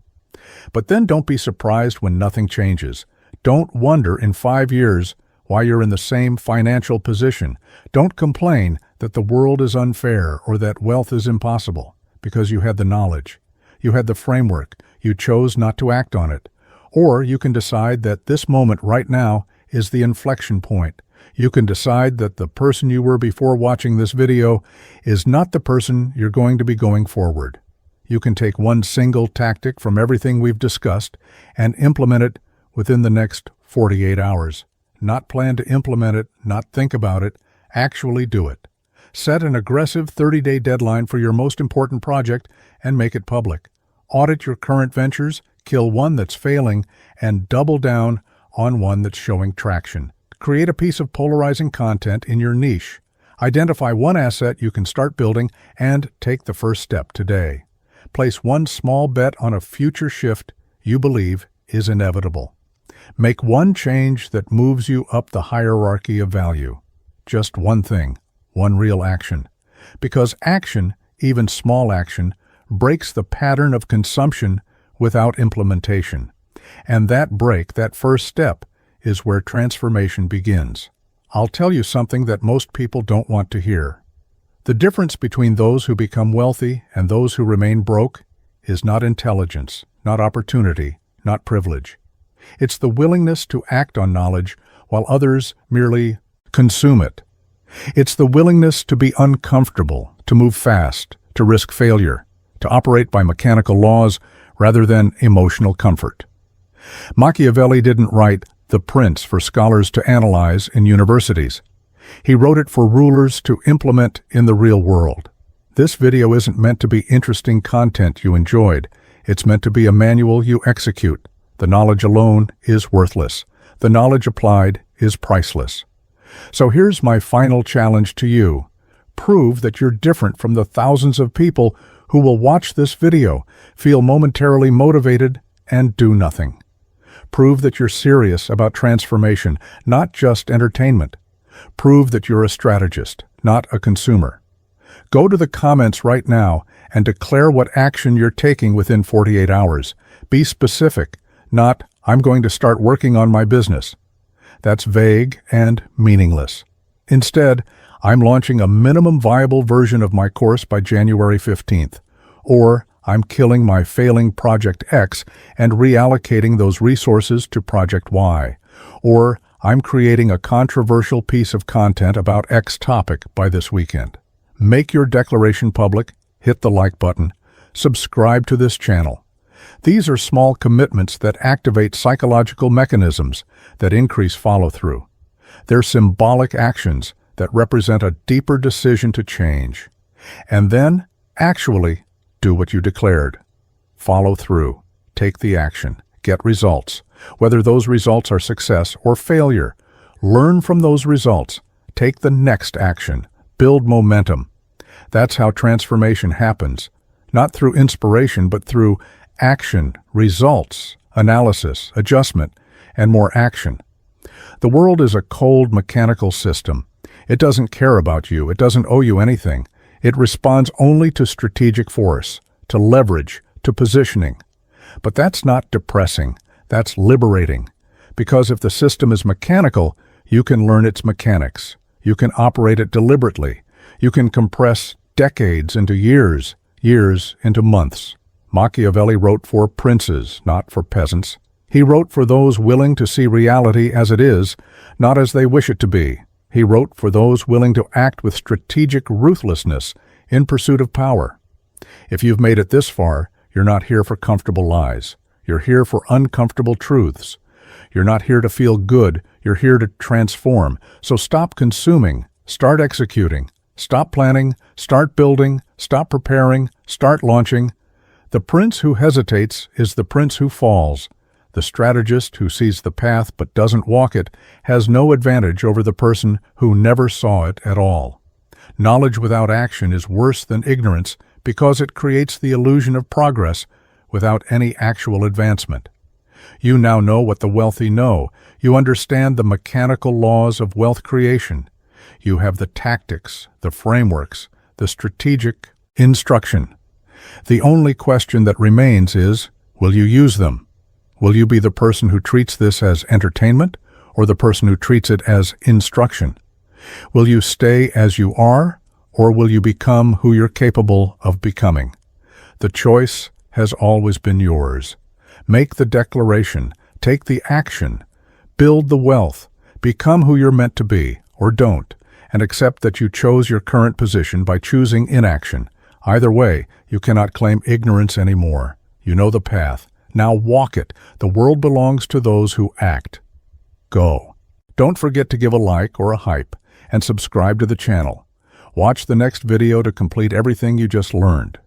But then don't be surprised when nothing changes. Don't wonder in 5 years why you're in the same financial position. Don't complain that the world is unfair or that wealth is impossible, because you had the knowledge. You had the framework. You chose not to act on it. Or you can decide that this moment right now is the inflection point. You can decide that the person you were before watching this video is not the person you're going to be going forward. You can take one single tactic from everything we've discussed and implement it within the next 48 hours. Not plan to implement it, not think about it, actually do it. Set an aggressive 30-day deadline for your most important project and make it public. Audit your current ventures, kill one that's failing, and double down on one that's showing traction. Create a piece of polarizing content in your niche. Identify one asset you can start building and take the first step today. Place one small bet on a future shift you believe is inevitable. Make one change that moves you up the hierarchy of value. Just one thing, one real action. Because action, even small action, breaks the pattern of consumption without implementation. And that break, that first step, is where transformation begins. I'll tell you something that most people don't want to hear. The difference between those who become wealthy and those who remain broke is not intelligence, not opportunity, not privilege. It's the willingness to act on knowledge while others merely consume it. It's the willingness to be uncomfortable, to move fast, to risk failure, to operate by mechanical laws rather than emotional comfort. Machiavelli didn't write The Prince for scholars to analyze in universities. He wrote it for rulers to implement in the real world. This video isn't meant to be interesting content you enjoyed. It's meant to be a manual you execute. The knowledge alone is worthless. The knowledge applied is priceless. So here's my final challenge to you. Prove that you're different from the thousands of people who will watch this video, feel momentarily motivated, and do nothing. Prove that you're serious about transformation, not just entertainment. Prove that you're a strategist, not a consumer. Go to the comments right now and declare what action you're taking within 48 hours. Be specific, not, "I'm going to start working on my business." That's vague and meaningless. Instead, "I'm launching a minimum viable version of my course by January 15th. Or, "I'm killing my failing Project X and reallocating those resources to Project Y." Or, "I'm creating a controversial piece of content about X topic by this weekend." Make your declaration public, hit the like button, subscribe to this channel. These are small commitments that activate psychological mechanisms that increase follow-through. They're symbolic actions that represent a deeper decision to change. And then, actually, do what you declared. Follow through. Take the action. Get results. Whether those results are success or failure, learn from those results. Take the next action. Build momentum. That's how transformation happens. Not through inspiration, but through action, results, analysis, adjustment, and more action. The world is a cold, mechanical system. It doesn't care about you. It doesn't owe you anything. It responds only to strategic force, to leverage, to positioning. But that's not depressing. That's liberating. Because if the system is mechanical, you can learn its mechanics. You can operate it deliberately. You can compress decades into years, years into months. Machiavelli wrote for princes, not for peasants. He wrote for those willing to see reality as it is, not as they wish it to be. He wrote for those willing to act with strategic ruthlessness in pursuit of power. If you've made it this far, you're not here for comfortable lies. You're here for uncomfortable truths. You're not here to feel good. You're here to transform. So stop consuming. Start executing. Stop planning. Start building. Stop preparing. Start launching. The prince who hesitates is the prince who falls. The strategist who sees the path but doesn't walk it has no advantage over the person who never saw it at all. Knowledge without action is worse than ignorance because it creates the illusion of progress without any actual advancement. You now know what the wealthy know. You understand the mechanical laws of wealth creation. You have the tactics, the frameworks, the strategic instruction. The only question that remains is, will you use them? Will you be the person who treats this as entertainment or the person who treats it as instruction? Will you stay as you are or will you become who you're capable of becoming? The choice has always been yours. Make the declaration, take the action, build the wealth, become who you're meant to be or don't, and accept that you chose your current position by choosing inaction. Either way, you cannot claim ignorance anymore. You know the path. Now walk it. The world belongs to those who act. Go. Don't forget to give a like or a hype and subscribe to the channel. Watch the next video to complete everything you just learned.